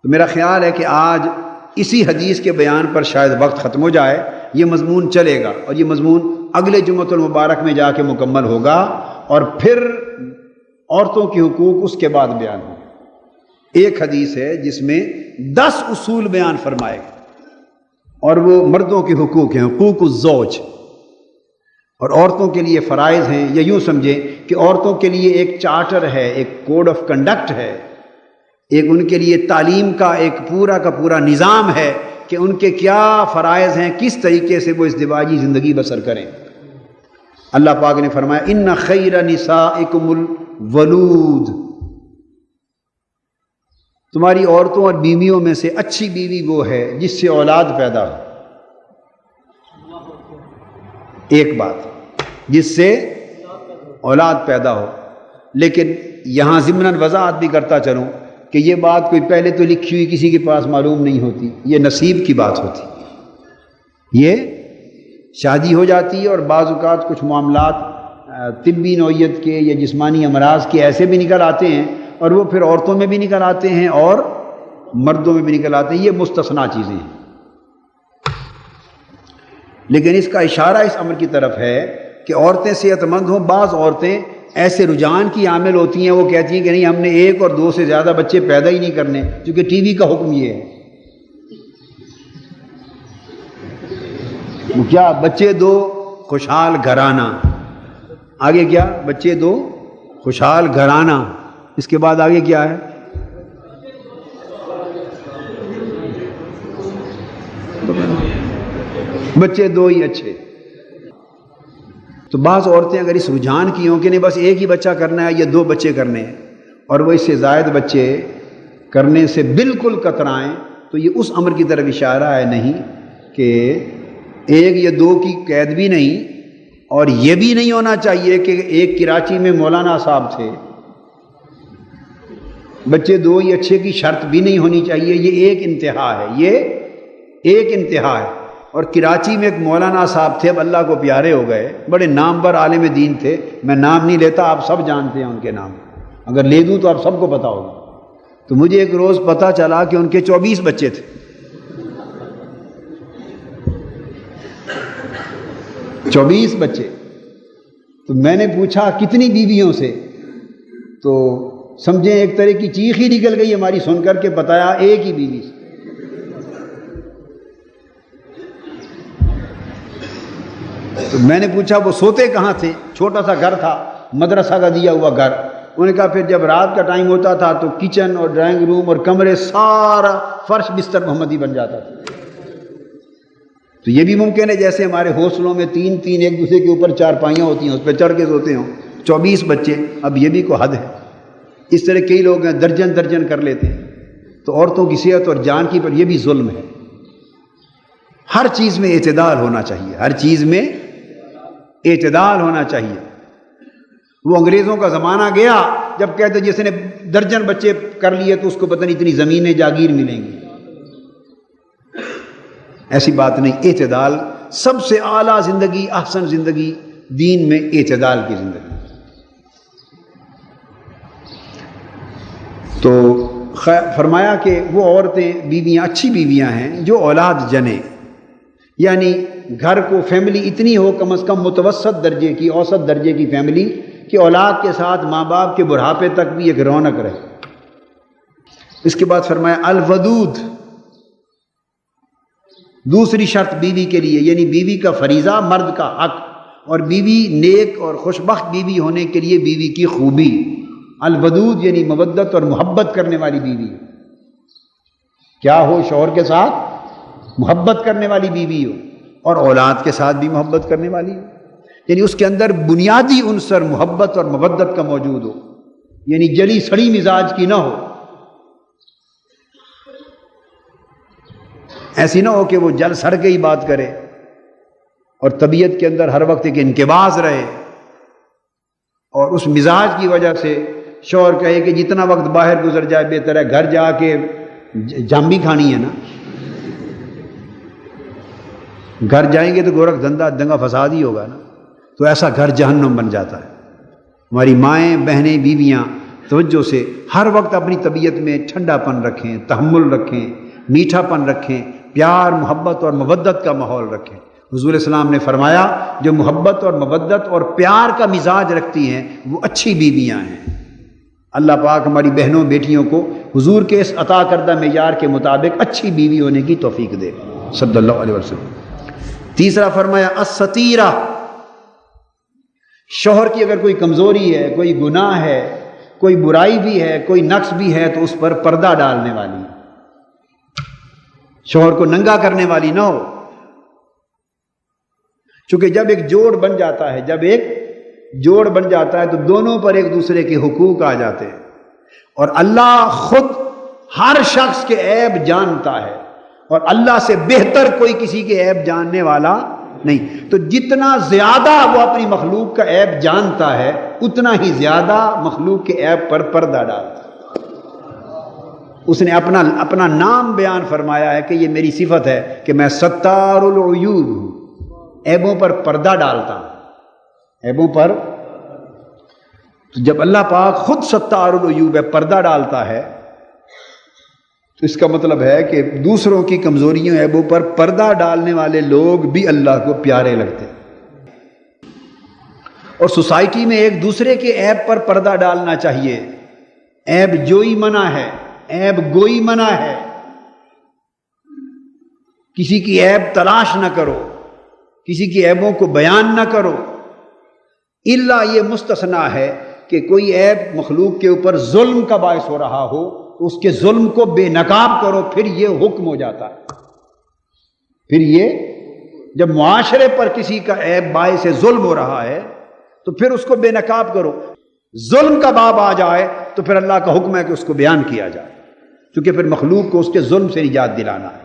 [SPEAKER 2] تو میرا خیال ہے کہ آج اسی حدیث کے بیان پر شاید وقت ختم ہو جائے، یہ مضمون چلے گا اور یہ مضمون اگلے جمعۃ المبارک میں جا کے مکمل ہوگا، اور پھر عورتوں کے حقوق اس کے بعد بیان ہوں۔ ایک حدیث ہے جس میں 10 اصول بیان فرمائے گئے، اور وہ مردوں کے حقوق ہیں، حقوق الزوج، اور عورتوں کے لیے فرائض ہیں، یا یوں سمجھیں کہ عورتوں کے لیے ایک چارٹر ہے، ایک کوڈ آف کنڈکٹ ہے، ایک ان کے لیے تعلیم کا ایک پورا کا پورا نظام ہے کہ ان کے کیا فرائض ہیں، کس طریقے سے وہ ازدواجی زندگی بسر کریں۔ اللہ پاک نے فرمایا ان خیر نسائکم الولود، تمہاری عورتوں اور بیویوں میں سے اچھی بیوی وہ ہے جس سے اولاد پیدا ہو۔ ایک بات، جس سے اولاد پیدا ہو۔ لیکن یہاں ضمناً وضاحت بھی کرتا چلوں کہ یہ بات کوئی پہلے تو لکھی ہوئی کسی کے پاس معلوم نہیں ہوتی، یہ نصیب کی بات ہوتی۔ یہ شادی ہو جاتی ہے اور بعض اوقات کچھ معاملات طبی نوعیت کے یا جسمانی امراض کے ایسے بھی نکل آتے ہیں، اور وہ پھر عورتوں میں بھی نکل آتے ہیں اور مردوں میں بھی نکل آتے ہیں، یہ مستثنیٰ چیزیں ہیں۔ لیکن اس کا اشارہ اس امر کی طرف ہے کہ عورتیں صحت مند ہوں۔ بعض عورتیں ایسے رجحان کی عامل ہوتی ہیں، وہ کہتی ہیں کہ نہیں، ہم نے 1 اور 2 سے زیادہ بچے پیدا ہی نہیں کرنے، کیونکہ ٹی وی کا حکم یہ ہے۔ کیا بچے 2 خوشحال گھرانہ، آگے کیا؟ بچے 2 خوشحال گھرانہ، اس کے بعد آگے کیا ہے؟ بچے 2 ہی اچھے۔ تو بعض عورتیں اگر اس رجحان کی ہوں کہ نہیں بس 1 ہی بچہ کرنا ہے یا 2 بچے کرنے ہیں، اور وہ اس سے زائد بچے کرنے سے بالکل کترائیں، تو یہ اس امر کی طرف اشارہ ہے نہیں کہ 1 یا 2 کی قید بھی نہیں، اور یہ بھی نہیں ہونا چاہیے کہ ایک کراچی میں مولانا صاحب تھے، بچے 2 ہی اچھے کی شرط بھی نہیں ہونی چاہیے۔ یہ ایک انتہا ہے، یہ ایک انتہا ہے۔ اور کراچی میں ایک مولانا صاحب تھے، اب اللہ کو پیارے ہو گئے، بڑے نامور عالم دین تھے، میں نام نہیں لیتا، آپ سب جانتے ہیں ان کے نام، اگر لے دوں تو آپ سب کو پتا ہوگا۔ تو مجھے ایک روز پتہ چلا کہ ان کے 24 بچے تھے، 24 بچے. تو میں نے پوچھا کتنی بیویوں سے؟ تو سمجھیں ایک طرح کی چیخ ہی نکل گئی ہماری سن کر کے. بتایا ایک ہی بیوی سے. تو میں نے پوچھا وہ سوتے کہاں تھے؟ چھوٹا سا گھر تھا، مدرسہ کا دیا ہوا گھر. انہوں نے کہا پھر جب رات کا ٹائم ہوتا تھا تو کچن اور ڈرائنگ روم اور کمرے سارا فرش بستر محمدی بن جاتا تھا. تو یہ بھی ممکن ہے جیسے ہمارے حوصلوں میں تین تین ایک دوسرے کے اوپر چارپائیاں ہوتی ہیں اس پہ چڑھ کے سوتے ہوں. 24 بچے. اب یہ بھی کوئی حد ہے. اس طرح کئی لوگ ہیں درجن درجن کر لیتے ہیں. تو عورتوں کی صحت اور جان کی پر یہ بھی ظلم ہے. ہر چیز میں اعتدال ہونا چاہیے، ہر چیز میں اعتدال ہونا چاہیے. وہ انگریزوں کا زمانہ گیا جب کہتے جس نے درجن بچے کر لیے تو اس کو پتہ نہیں اتنی زمینیں جاگیر ملیں گی. ایسی بات نہیں. اعتدال سب سے اعلیٰ زندگی، احسن زندگی دین میں اعتدال کی زندگی. تو فرمایا کہ وہ عورتیں بیویاں اچھی بیویاں ہیں جو اولاد جنیں، یعنی گھر کو فیملی اتنی ہو کم از کم متوسط درجے کی، اوسط درجے کی فیملی کہ اولاد کے ساتھ ماں باپ کے بڑھاپے تک بھی ایک رونق رہے. اس کے بعد فرمایا الودود، دوسری شرط بیوی کے لیے، یعنی بیوی کا فریضہ مرد کا حق، اور بیوی نیک اور خوشبخت بیوی ہونے کے لیے بیوی کی خوبی. الودود یعنی مودت اور محبت کرنے والی بیوی. کیا ہو؟ شوہر کے ساتھ محبت کرنے والی بیوی ہو اور اولاد کے ساتھ بھی محبت کرنے والی ہو. یعنی اس کے اندر بنیادی عنصر محبت اور مودت کا موجود ہو، یعنی جلی سڑی مزاج کی نہ ہو. ایسی نہ ہو کہ وہ جل سڑ کے ہی بات کرے اور طبیعت کے اندر ہر وقت ایک انقباض رہے، اور اس مزاج کی وجہ سے شوہر کہے کہ جتنا وقت باہر گزر جائے بہتر ہے، گھر جا کے جام بھی کھانی ہے نا. گھر جائیں گے تو گورکھ دھندا دنگا فساد ہی ہوگا نا. تو ایسا گھر جہنم بن جاتا ہے. ہماری مائیں بہنیں بیویاں توجہ سے ہر وقت اپنی طبیعت میں ٹھنڈا پن رکھیں، تحمل رکھیں، میٹھا پن رکھیں، پیار محبت اور مودت کا ماحول رکھیں. حضور السلام نے فرمایا جو محبت اور مودت اور پیار کا مزاج رکھتی ہیں وہ اچھی بیویاں ہیں. اللہ پاک ہماری بہنوں بیٹیوں کو حضور کے اس عطا کردہ معیار کے مطابق اچھی بیوی ہونے کی توفیق دے صلی اللہ علیہ وسلم. تیسرا فرمایا الستیرہ، شوہر کی اگر کوئی کمزوری ہے، کوئی گناہ ہے، کوئی برائی بھی ہے، کوئی نقص بھی ہے تو اس پر پردہ ڈالنے والی، شوہر کو ننگا کرنے والی نہ ہو. چونکہ جب ایک جوڑ بن جاتا ہے، جب ایک جوڑ بن جاتا ہے تو دونوں پر ایک دوسرے کے حقوق آ جاتے ہیں، اور اللہ خود ہر شخص کے عیب جانتا ہے، اور اللہ سے بہتر کوئی کسی کے عیب جاننے والا نہیں. تو جتنا زیادہ وہ اپنی مخلوق کا عیب جانتا ہے اتنا ہی زیادہ مخلوق کے عیب پر پردہ ڈالتا ہے. اس نے اپنا نام بیان فرمایا ہے کہ یہ میری صفت ہے کہ میں ستار العیوب ہوں، عیبوں پر پردہ ڈالتا ہوں، عیبوں پر. تو جب اللہ پاک خود ستار العیوب ہے، پردہ ڈالتا ہے، تو اس کا مطلب ہے کہ دوسروں کی کمزوریوں عیبوں پر پردہ ڈالنے والے لوگ بھی اللہ کو پیارے لگتے ہیں. اور سوسائٹی میں ایک دوسرے کے عیب پر پردہ ڈالنا چاہیے. عیب جوئی منع ہے، عیب گوئی منع ہے. کسی کی عیب تلاش نہ کرو، کسی کی عیبوں کو بیان نہ کرو. الا یہ مستثنا ہے کہ کوئی عیب مخلوق کے اوپر ظلم کا باعث ہو رہا ہو تو اس کے ظلم کو بے نقاب کرو، پھر یہ حکم ہو جاتا ہے. پھر یہ جب معاشرے پر کسی کا عیب باعث ظلم ہو رہا ہے تو پھر اس کو بے نقاب کرو. ظلم کا باب آ جائے تو پھر اللہ کا حکم ہے کہ اس کو بیان کیا جائے، کیونکہ پھر مخلوق کو اس کے ظلم سے نجات دلانا ہے.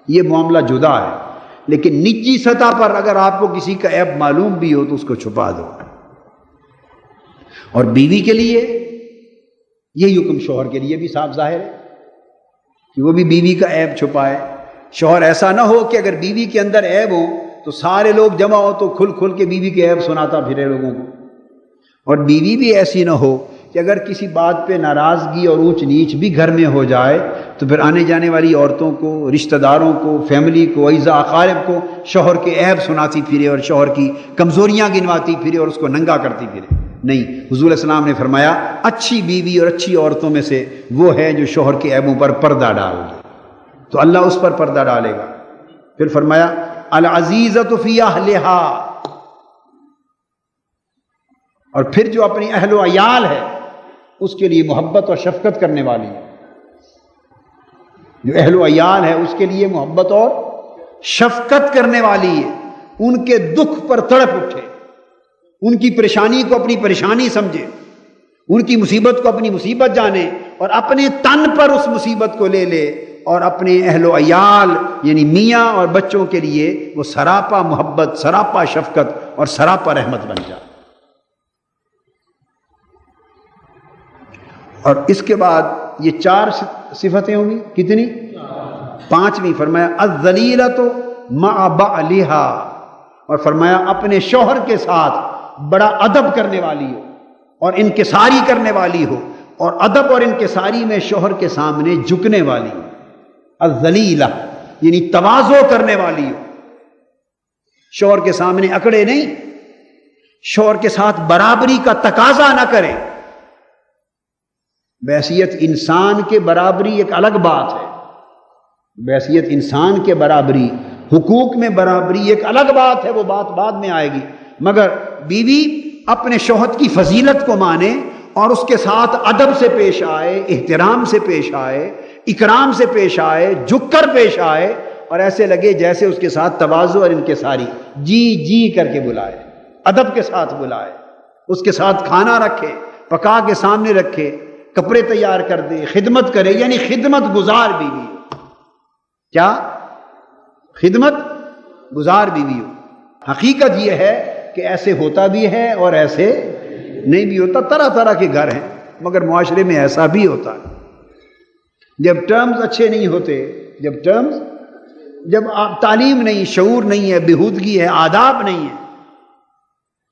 [SPEAKER 2] یہ معاملہ جدا ہے. لیکن نجی سطح پر اگر آپ کو کسی کا عیب معلوم بھی ہو تو اس کو چھپا دو. اور بیوی کے لیے یہی حکم شوہر کے لیے بھی صاف ظاہر ہے کہ وہ بھی بیوی کا عیب چھپائے. شوہر ایسا نہ ہو کہ اگر بیوی کے اندر عیب ہو تو سارے لوگ جمع ہو تو کھل کھل کے بیوی کے عیب سناتا پھرے لوگوں کو. اور بیوی بھی ایسی نہ ہو کہ اگر کسی بات پہ ناراضگی اور اونچ نیچ بھی گھر میں ہو جائے تو پھر آنے جانے والی عورتوں کو، رشتہ داروں کو، فیملی کو، اعزاء اقارب کو شوہر کے عیب سناتی پھرے اور شوہر کی کمزوریاں گنواتی پھرے اور اس کو ننگا کرتی پھرے. نہیں، حضور علیہ السلام نے فرمایا اچھی بیوی اور اچھی عورتوں میں سے وہ ہے جو شوہر کے عیبوں پر پردہ ڈال دے، تو اللہ اس پر پردہ ڈالے گا. پھر فرمایا العزیزۃ فی اہلہا، اور پھر جو اپنی اہل و عیال ہے اس کے لیے محبت اور شفقت کرنے والی ہے. جو اہل و عیال ہے اس کے لیے محبت اور شفقت کرنے والی ہے، ان کے دکھ پر تڑپ اٹھے، ان کی پریشانی کو اپنی پریشانی سمجھے، ان کی مصیبت کو اپنی مصیبت جانے اور اپنے تن پر اس مصیبت کو لے لے، اور اپنے اہل و عیال یعنی میاں اور بچوں کے لیے وہ سراپا محبت، سراپا شفقت اور سراپا رحمت بن جائے. اور اس کے بعد یہ 4 صفتیں ہوں گی، کتنی؟ 5ویں فرمایا الذلیلۃ مع بعلہا، اور فرمایا اپنے شوہر کے ساتھ بڑا ادب کرنے والی ہو اور انکساری کرنے والی ہو، اور ادب اور انکساری میں شوہر کے سامنے جھکنے والی ہو. الذلیلہ یعنی تواضع کرنے والی ہو، شوہر کے سامنے اکڑے نہیں، شوہر کے ساتھ برابری کا تقاضا نہ کرے. بحیثیت انسان کے برابری ایک الگ بات ہے، بحیثیت انسان کے برابری، حقوق میں برابری ایک الگ بات ہے، وہ بات بعد میں آئے گی. مگر بیوی اپنے شوہر کی فضیلت کو مانے اور اس کے ساتھ ادب سے پیش آئے، احترام سے پیش آئے، اکرام سے پیش آئے، جھک کر پیش آئے، اور ایسے لگے جیسے اس کے ساتھ تواضع اور انکساری، جی جی کر کے بلائے، ادب کے ساتھ بلائے، اس کے ساتھ کھانا رکھے، پکا کے سامنے رکھے، کپڑے تیار کر دے، خدمت کرے، یعنی خدمت گزار بیوی. کیا؟ خدمت گزار بیوی ہو. حقیقت یہ ہے کہ ایسے ہوتا بھی ہے اور ایسے نہیں بھی ہوتا. طرح طرح کے گھر ہیں، مگر معاشرے میں ایسا بھی ہوتا ہے. جب ٹرمز اچھے نہیں ہوتے، جب آپ تعلیم نہیں، شعور نہیں ہے، بےہودگی ہے، آداب نہیں ہے،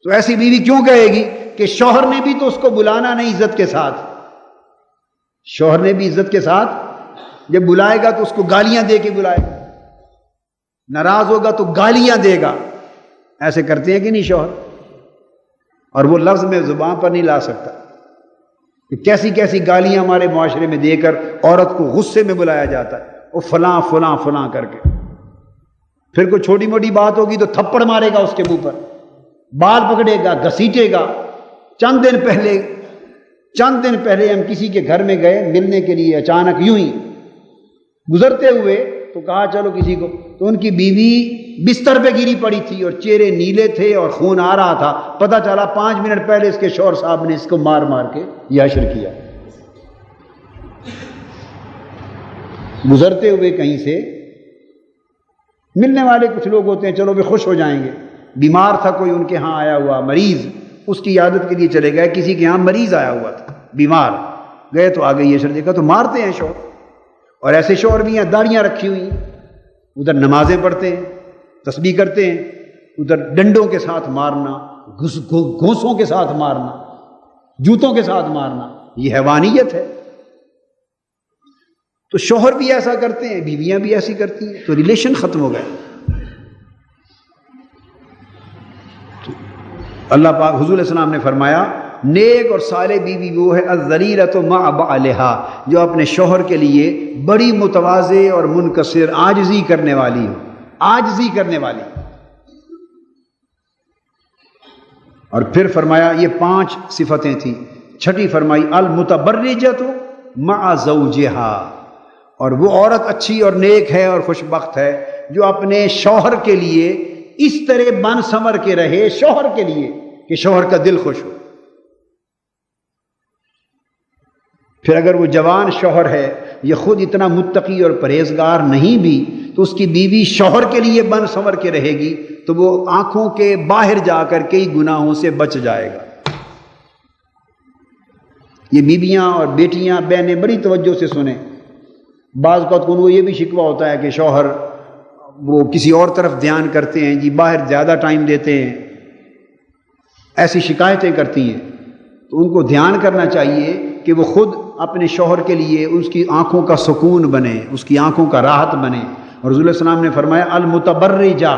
[SPEAKER 2] تو ایسی بیوی کیوں کہے گی کہ شوہر نے بھی تو اس کو بلانا نہیں عزت کے ساتھ. شوہر نے بھی عزت کے ساتھ جب بلائے گا تو اس کو گالیاں دے کے بلائے گا، ناراض ہوگا تو گالیاں دے گا. ایسے کرتے ہیں کہ نہیں شوہر؟ اور وہ لفظ میں زبان پر نہیں لا سکتا کہ کیسی کیسی گالیاں ہمارے معاشرے میں دے کر عورت کو غصے میں بلایا جاتا ہے، وہ فلاں فلاں فلاں کر کے. پھر کوئی چھوٹی موٹی بات ہوگی تو تھپڑ مارے گا اس کے منہ پر، بال پکڑے گا، گھسیٹے گا. چند دن پہلے ہم کسی کے گھر میں گئے ملنے کے لیے، اچانک یوں ہی گزرتے ہوئے تو کہا چلو کسی کو، تو ان کی بیوی بستر پہ گری پڑی تھی اور چہرے نیلے تھے اور خون آ رہا تھا. پتہ چلا 5 منٹ پہلے اس کے شوہر صاحب نے اس کو مار مار کے یہ حشر کیا. گزرتے ہوئے کہیں سے ملنے والے کچھ لوگ ہوتے ہیں، چلو بھی خوش ہو جائیں گے. بیمار تھا کوئی ان کے ہاں آیا ہوا مریض، اس کی عیادت کے لیے چلے گئے. کسی کے ہاں مریض آیا ہوا تھا بیمار، گئے تو آگے یہ شر دیکھا تو مارتے ہیں شوہر. اور ایسے شوہر بھی ہیں داڑیاں رکھی ہوئی، ادھر نمازیں پڑھتے ہیں، تسبیح کرتے ہیں، ادھر ڈنڈوں کے ساتھ مارنا، گھونسوں کے ساتھ مارنا، جوتوں کے ساتھ مارنا، یہ حیوانیت ہے. تو شوہر بھی ایسا کرتے ہیں، بیویاں بھی ایسی کرتی ہیں، تو ریلیشن ختم ہو گئے. اللہ پاک حضور علیہ السلام نے فرمایا نیک اور صالح بیوی وہ ہے الذلیلۃ مع بعلہا، جو اپنے شوہر کے لیے بڑی متواضع اور منکسر، عاجزی کرنے والی ہو، عاجزی کرنے والی. اور پھر فرمایا یہ 5 صفتیں تھیں. 6 فرمائی المتبرجۃ مع زوجہا، اور وہ عورت اچھی اور نیک ہے اور خوش بخت ہے جو اپنے شوہر کے لیے اس طرح بن سنور کے رہے، شوہر کے لیے کہ شوہر کا دل خوش ہو. پھر اگر وہ جوان شوہر ہے، یہ خود اتنا متقی اور پرہیزگار نہیں بھی، تو اس کی بیوی شوہر کے لیے بن سنور کے رہے گی تو وہ آنکھوں کے باہر جا کر کئی گناہوں سے بچ جائے گا. یہ بیویاں اور بیٹیاں بہنیں بڑی توجہ سے سنیں. بعض اوقات کو یہ بھی شکوہ ہوتا ہے کہ شوہر وہ کسی اور طرف دھیان کرتے ہیں، جی باہر زیادہ ٹائم دیتے ہیں، ایسی شکایتیں کرتی ہیں. تو ان کو دھیان کرنا چاہیے کہ وہ خود اپنے شوہر کے لیے اس کی آنکھوں کا سکون بنے، اس کی آنکھوں کا راحت بنے۔ اور رسول اللہ صلی اللہ علیہ وسلم نے فرمایا المتبرجہ،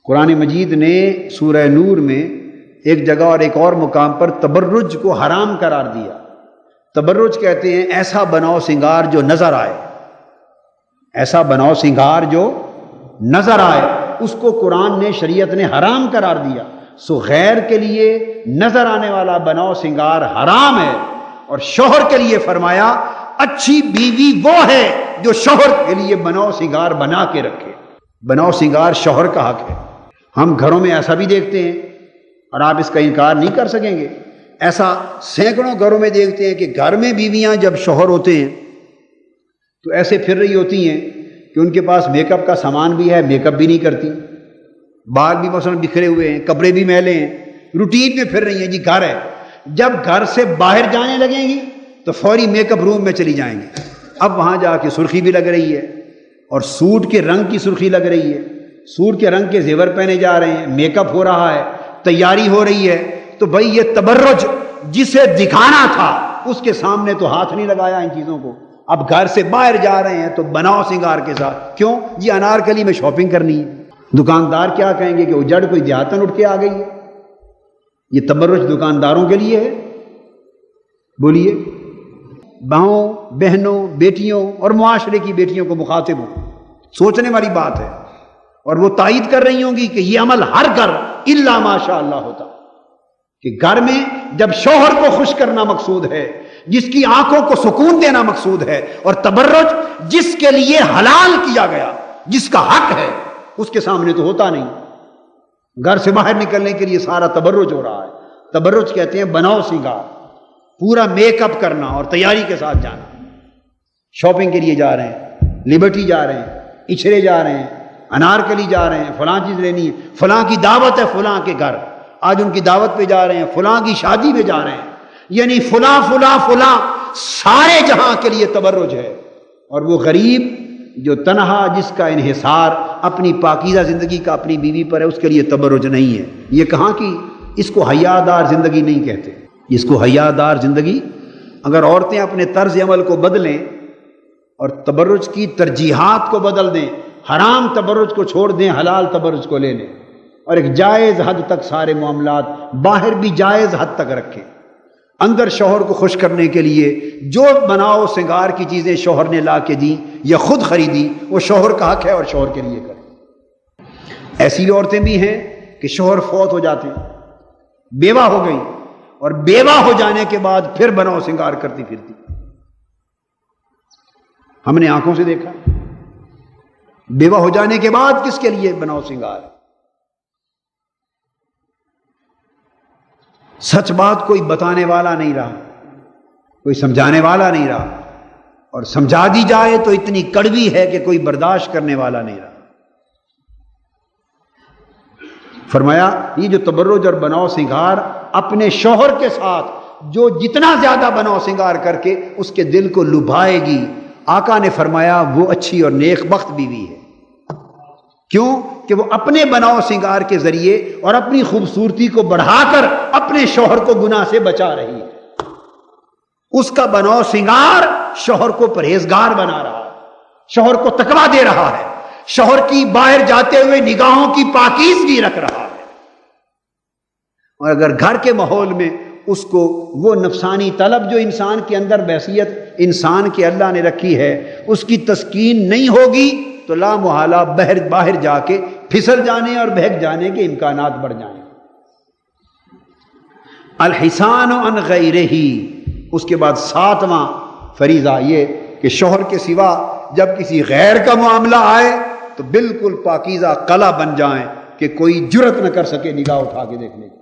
[SPEAKER 2] قرآن مجید نے سورہ نور میں ایک جگہ اور ایک اور مقام پر تبرج کو حرام قرار دیا۔ تبرج کہتے ہیں ایسا بناؤ سنگار جو نظر آئے، ایسا بناؤ سنگار جو نظر آئے، اس کو قرآن نے، شریعت نے حرام قرار دیا۔ سو غیر کے لیے نظر آنے والا بناؤ سنگار حرام ہے، اور شوہر کے لیے فرمایا اچھی بیوی وہ ہے جو شوہر کے لیے بناؤ سنگار بنا کے رکھے۔ بناؤ سنگار شوہر کا حق ہے۔ ہم گھروں میں ایسا بھی دیکھتے ہیں، اور آپ اس کا انکار نہیں کر سکیں گے، ایسا سینکڑوں گھروں میں دیکھتے ہیں کہ گھر میں بیویاں جب شوہر ہوتے ہیں تو ایسے پھر رہی ہوتی ہیں کہ ان کے پاس میک اپ کا سامان بھی ہے، میک اپ بھی نہیں کرتی، بال بھی مثلا بکھرے ہوئے ہیں، کپڑے بھی میلے ہیں، روٹین میں پھر رہی ہیں، جی گھر ہے۔ جب گھر سے باہر جانے لگیں گی تو فوری میک اپ روم میں چلی جائیں گی۔ اب وہاں جا کے سرخی بھی لگ رہی ہے، اور سوٹ کے رنگ کی سرخی لگ رہی ہے، سوٹ کے رنگ کے زیور پہنے جا رہے ہیں، میک اپ ہو رہا ہے، تیاری ہو رہی ہے۔ تو بھائی یہ تبرج جسے دکھانا تھا اس کے سامنے تو ہاتھ نہیں لگایا ان چیزوں کو۔ اب گھر سے باہر جا رہے ہیں تو بناؤ سنگار کے ساتھ، کیوں؟ یہ انارکلی میں شاپنگ کرنی ہے۔ دکاندار کیا کہیں گے کہ وہ جڑ کوئی دیہاتن اٹھ کے آ گئی ہے۔ یہ تبرج دکانداروں کے لیے ہے؟ بولیے، بہنوں، بہنوں، بیٹیوں اور معاشرے کی بیٹیوں کو مخاطب ہوں، سوچنے والی بات ہے۔ اور وہ تائید کر رہی ہوں گی کہ یہ عمل ہر گھر الا ماشاء اللہ ہوتا، کہ گھر میں جب شوہر کو خوش کرنا مقصود ہے، جس کی آنکھوں کو سکون دینا مقصود ہے، اور تبرج جس کے لیے حلال کیا گیا، جس کا حق ہے، اس کے سامنے تو ہوتا نہیں۔ گھر سے باہر نکلنے کے لیے سارا تبرج ہو رہا ہے۔ تبرج کہتے ہیں بناؤ سنگار، پورا میک اپ کرنا اور تیاری کے ساتھ جانا۔ شاپنگ کے لیے جا رہے ہیں، لبرٹی جا رہے ہیں، اچھرے جا رہے ہیں، انارکلی جا رہے ہیں، فلاں چیز لینی ہے، فلاں کی دعوت ہے فلاں کے گھر، آج ان کی دعوت پہ جا رہے ہیں، فلاں کی شادی پہ جا رہے ہیں، یعنی فلاں فلاں فلاں، سارے جہاں کے لیے تبرج ہے۔ اور وہ غریب جو تنہا، جس کا انحصار اپنی پاکیزہ زندگی کا اپنی بیوی پر ہے، اس کے لیے تبرج نہیں ہے۔ یہ کہاں کی؟ اس کو حیادار زندگی نہیں کہتے، اس کو حیادار زندگی۔ اگر عورتیں اپنے طرز عمل کو بدلیں اور تبرج کی ترجیحات کو بدل دیں، حرام تبرج کو چھوڑ دیں، حلال تبرج کو لے لیں، اور ایک جائز حد تک سارے معاملات، باہر بھی جائز حد تک رکھیں، اندر شوہر کو خوش کرنے کے لیے جو بناؤ سنگار کی چیزیں شوہر نے لا کے دی یا خود خریدی، وہ شوہر کا حق ہے اور شوہر کے لیے کریں۔ ایسی عورتیں بھی ہیں کہ شوہر فوت ہو جاتے ہیں، بیوہ ہو گئی، اور بیوہ ہو جانے کے بعد پھر بناؤ سنگار کرتی پھرتی، ہم نے آنکھوں سے دیکھا۔ بیوہ ہو جانے کے بعد کس کے لیے بناؤ سنگار؟ سچ بات کوئی بتانے والا نہیں رہا، کوئی سمجھانے والا نہیں رہا، اور سمجھا دی جائے تو اتنی کڑوی ہے کہ کوئی برداشت کرنے والا نہیں رہا۔ فرمایا یہ جو تبرج اور بناؤ سنگار اپنے شوہر کے ساتھ جو جتنا زیادہ بناؤ سنگار کر کے اس کے دل کو لبھائے گی، آقا نے فرمایا وہ اچھی اور نیک بخت بیوی ہے۔ کیوں؟ کہ وہ اپنے بناؤ سنگار کے ذریعے اور اپنی خوبصورتی کو بڑھا کر اپنے شوہر کو گناہ سے بچا رہی ہے۔ اس کا بناؤ سنگار شوہر کو پرہیزگار بنا رہا ہے، شوہر کو تقویٰ دے رہا ہے، شوہر کی باہر جاتے ہوئے نگاہوں کی پاکیزگی رکھ رہا ہے۔ اور اگر گھر کے ماحول میں اس کو وہ نفسانی طلب جو انسان کے اندر بحیثیت انسان کے اللہ نے رکھی ہے اس کی تسکین نہیں ہوگی تو لا محالہ باہر جا کے پھسل جانے اور بہک جانے کے امکانات بڑھ جائیں۔ الحسان عن غیرہ، اس کے بعد 7واں فریضہ یہ کہ شوہر کے سوا جب کسی غیر کا معاملہ آئے تو بالکل پاکیزہ قلعہ بن جائیں کہ کوئی جرت نہ کر سکے نگاہ اٹھا کے دیکھنے کی۔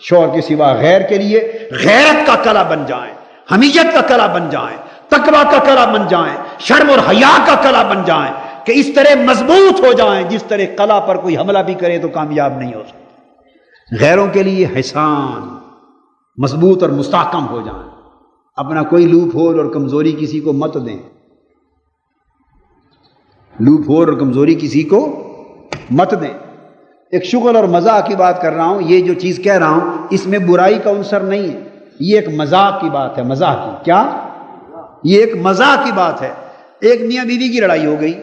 [SPEAKER 2] شوہر کے سوا غیر کے لیے غیرت کا قلعہ بن جائیں، حمیت کا قلعہ بن جائیں، تقویٰ کا قلعہ بن جائیں، شرم اور حیا کا قلعہ بن جائیں، کہ اس طرح مضبوط ہو جائیں جس طرح قلعہ پر کوئی حملہ بھی کرے تو کامیاب نہیں ہو سکتا۔ غیروں کے لیے حسان، مضبوط اور مستحکم ہو جائیں، اپنا کوئی لوپ ہول اور کمزوری کسی کو مت دیں، لوپ ہول اور کمزوری کسی کو مت دیں۔ ایک شغل اور مزاح کی بات کر رہا ہوں، یہ جو چیز کہہ رہا ہوں اس میں برائی کا عنصر نہیں ہے، یہ ایک مذاق کی بات ہے، مزاح کی، کیا؟ یہ ایک مزاح کی بات ہے۔ ایک میاں بیوی کی لڑائی ہو گئی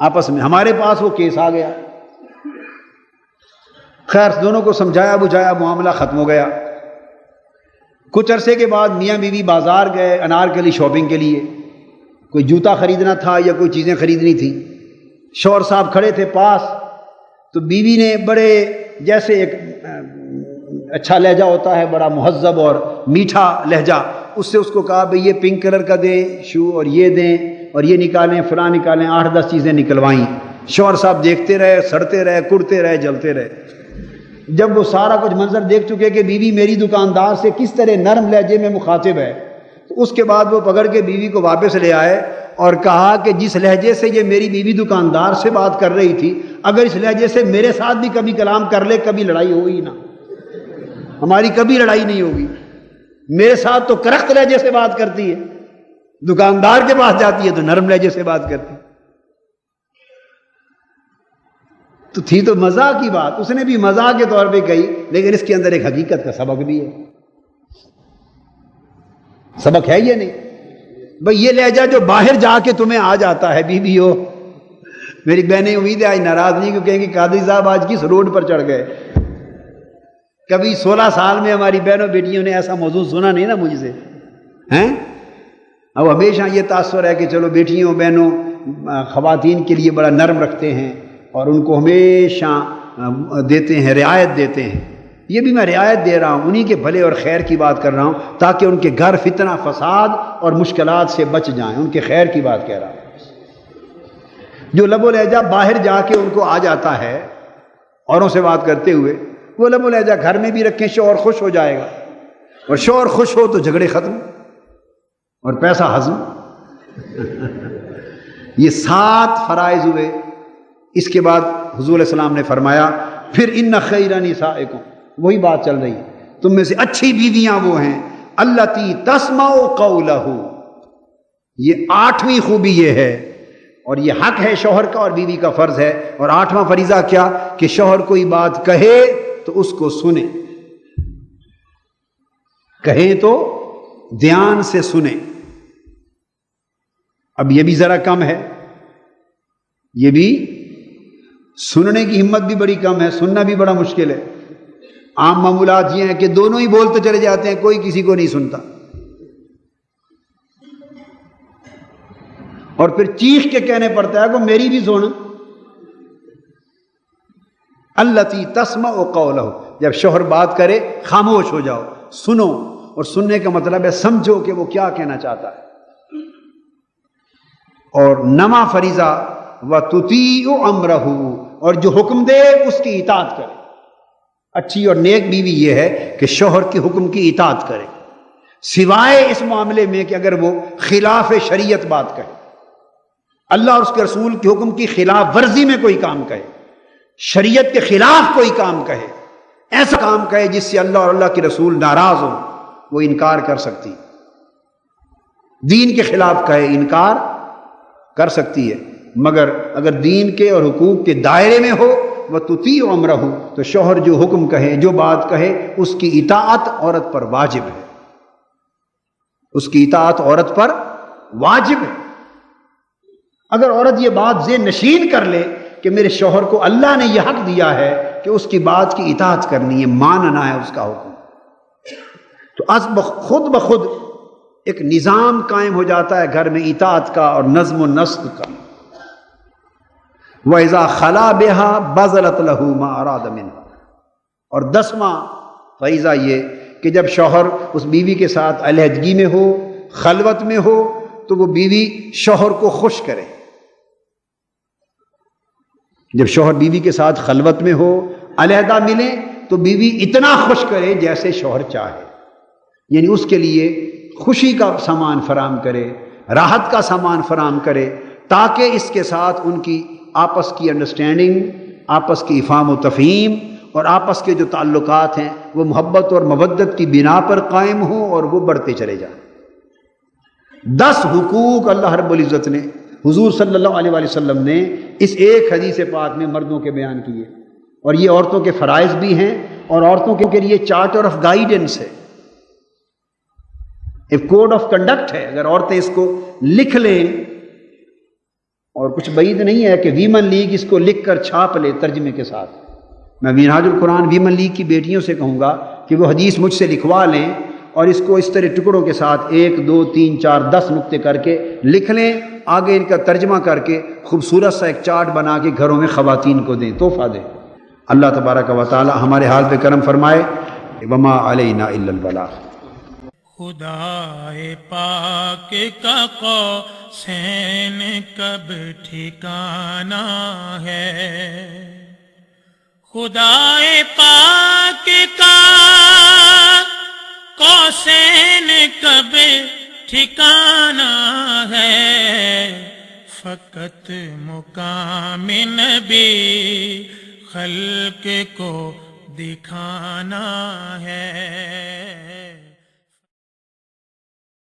[SPEAKER 2] آپس میں، ہمارے پاس وہ کیس آ گیا، خیر دونوں کو سمجھایا بجھایا، معاملہ ختم ہو گیا۔ کچھ عرصے کے بعد میاں بیوی بازار گئے انارکلی شاپنگ کے لیے، کوئی جوتا خریدنا تھا یا کوئی چیزیں خریدنی تھی۔ شوہر صاحب کھڑے تھے پاس، تو بیوی نے بڑے جیسے ایک اچھا لہجہ ہوتا ہے، بڑا مہذب اور میٹھا لہجہ، اس سے اس کو کہا بھئی یہ پنک کلر کا دیں شو، اور یہ دیں، اور یہ نکالیں، فلاں نکالیں، 8-10 چیزیں نکلوائیں۔ شوہر صاحب دیکھتے رہے، سڑتے رہے، کڑتے رہے، جلتے رہے۔ جب وہ سارا کچھ منظر دیکھ چکے کہ بیوی میری دکاندار سے کس طرح نرم لہجے میں مخاطب ہے، تو اس کے بعد وہ پکڑ کے بیوی کو واپس لے آئے اور کہا کہ جس لہجے سے یہ میری بیوی دکاندار سے بات کر رہی تھی، اگر اس لہجے سے میرے ساتھ بھی کبھی کلام کر لے کبھی لڑائی ہوگی نہ، ہماری کبھی لڑائی نہیں ہوگی۔ میرے ساتھ تو کرخت لہجے سے بات کرتی ہے، دکاندار کے پاس جاتی ہے تو نرم لہجے سے بات کرتی ہے۔ تو تھی تو مزاح کی بات، اس نے بھی مزاح کے طور پہ کہی، لیکن اس کے اندر ایک حقیقت کا سبق بھی ہے۔ سبق ہے یہ نہیں بھئی یہ لہجہ جو باہر جا کے تمہیں آ جاتا ہے، بیوی ہو، میری بہنیں امید ہے آج ناراض نہیں کیوں کہیں گے قادری صاحب آج کس روڈ پر چڑھ گئے۔ کبھی 16 سال میں ہماری بہنوں بیٹیوں نے ایسا موضوع سنا نہیں نا مجھ سے، ہیں؟ اب ہمیشہ یہ تاثر ہے کہ چلو بیٹیوں بہنوں خواتین کے لیے بڑا نرم رکھتے ہیں اور ان کو ہمیشہ دیتے ہیں، رعایت دیتے ہیں۔ یہ بھی میں رعایت دے رہا ہوں، انہی کے بھلے اور خیر کی بات کر رہا ہوں تاکہ ان کے گھر فتنہ فساد اور مشکلات سے بچ جائیں، ان کے خیر کی بات کہہ رہا ہوں۔ جو لب و لہجہ باہر جا کے ان کو آ جاتا ہے اوروں سے بات کرتے ہوئے، وہ لب و لہجہ گھر میں بھی رکھیں، شوہر خوش ہو جائے گا، اور شوہر خوش ہو تو جھگڑے ختم اور پیسہ ہضم۔ یہ 7 فرائض ہوئے۔ اس کے بعد حضور علیہ السلام نے فرمایا پھر ان خیر نسائکم، وہی بات چل رہی ہے، تم میں سے اچھی بیویاں وہ ہیں التی تسمع قولہ، یہ 8ویں خوبی یہ ہے، اور یہ حق ہے شوہر کا اور بیوی کا فرض ہے۔ اور 8واں فریضہ کیا کہ شوہر کوئی بات کہے تو اس کو سنیں، کہیں تو دھیان سے سنیں۔ اب یہ بھی ذرا کم ہے، یہ بھی سننے کی ہمت بھی بڑی کم ہے، سننا بھی بڑا مشکل ہے۔ عام معمولات یہ ہیں کہ دونوں ہی بولتے چلے جاتے ہیں، کوئی کسی کو نہیں سنتا، اور پھر چیخ کے کہنے پڑتا ہے کہ میری بھی سن۔ التی تسمع قولہ، جب شوہر بات کرے خاموش ہو جاؤ، سنو، اور سننے کا مطلب ہے سمجھو کہ وہ کیا کہنا چاہتا ہے۔ اور 9واں فریضہ وَتُطِیعُ أَمْرَهُ، اور جو حکم دے اس کی اطاعت کرے۔ اچھی اور نیک بیوی یہ ہے کہ شوہر کے حکم کی اطاعت کرے، سوائے اس معاملے میں کہ اگر وہ خلاف شریعت بات کہے، اللہ اور اس کے رسول کے حکم کی خلاف ورزی میں کوئی کام کہے، شریعت کے خلاف کوئی کام کہے، ایسا کام کہے جس سے اللہ اور اللہ کے رسول ناراض ہوں، وہ انکار کر سکتی، دین کے خلاف کہے انکار کر سکتی ہے، مگر اگر دین کے اور حقوق کے دائرے میں ہو وَتُطِیعُ أَمْرَهُ، تو شوہر جو حکم کہے، جو بات کہے، اس کی اطاعت عورت پر واجب ہے، اس کی اطاعت عورت پر واجب ہے۔ اگر عورت یہ بات ذہن نشین کر لے کہ میرے شوہر کو اللہ نے یہ حق دیا ہے کہ اس کی بات کی اطاعت کرنی ہے، ماننا ہے اس کا حکم، تو خود بخود ایک نظام قائم ہو جاتا ہے گھر میں اطاعت کا اور نظم و نسق کا۔ وَإِذَا خَلَا بِهَا بَذَلَتْ لَهُ مَا أَرَادَ مِنْهُ، اور 10واں فریضہ یہ کہ جب شوہر اس بیوی کے ساتھ علیحدگی میں ہو، خلوت میں ہو، تو وہ بیوی شوہر کو خوش کرے۔ جب شوہر بیوی کے ساتھ خلوت میں ہو، علیحدہ ملے، تو بیوی اتنا خوش کرے جیسے شوہر چاہے، یعنی اس کے لیے خوشی کا سامان فراہم کرے، راحت کا سامان فراہم کرے، تاکہ اس کے ساتھ ان کی آپس کی انڈرسٹینڈنگ، آپس کی افہام و تفہیم اور آپس کے جو تعلقات ہیں وہ محبت اور مودت کی بنا پر قائم ہوں اور وہ بڑھتے چلے جائیں۔ 10 حقوق اللہ رب العزت نے، حضور صلی اللہ علیہ وسلم نے اس ایک حدیث پاک میں مردوں کے بیان کیے۔ اور یہ عورتوں کے فرائض بھی ہیں اور عورتوں کے لیے چارٹر آف گائیڈنس ہے، ایک کوڈ آف کنڈکٹ ہے. اگر عورتیں اس کو لکھ لیں، اور کچھ بعید نہیں ہے کہ ویمن لیگ اس کو لکھ کر چھاپ لے ترجمے کے ساتھ. میں منہاج القرآن ویمن لیگ کی بیٹیوں سے کہوں گا کہ وہ حدیث مجھ سے لکھوا لیں اور اس کو اس طرح ٹکڑوں کے ساتھ 1 2 3 4 10 نقطے کر کے لکھ لیں، آگے ان کا ترجمہ کر کے خوبصورت سا ایک چارٹ بنا کے گھروں میں خواتین کو دیں، تحفہ دیں. اللہ تبارک و تعالی ہمارے حال پہ کرم فرمائے. وما علینا الا البلاغ.
[SPEAKER 1] خدائے پاک کا قوسین کب ٹھکانا ہے، خدائے پاک کا قوسین کب ٹھکانا ہے، فقط مقام نبی خلق کو دکھانا ہے.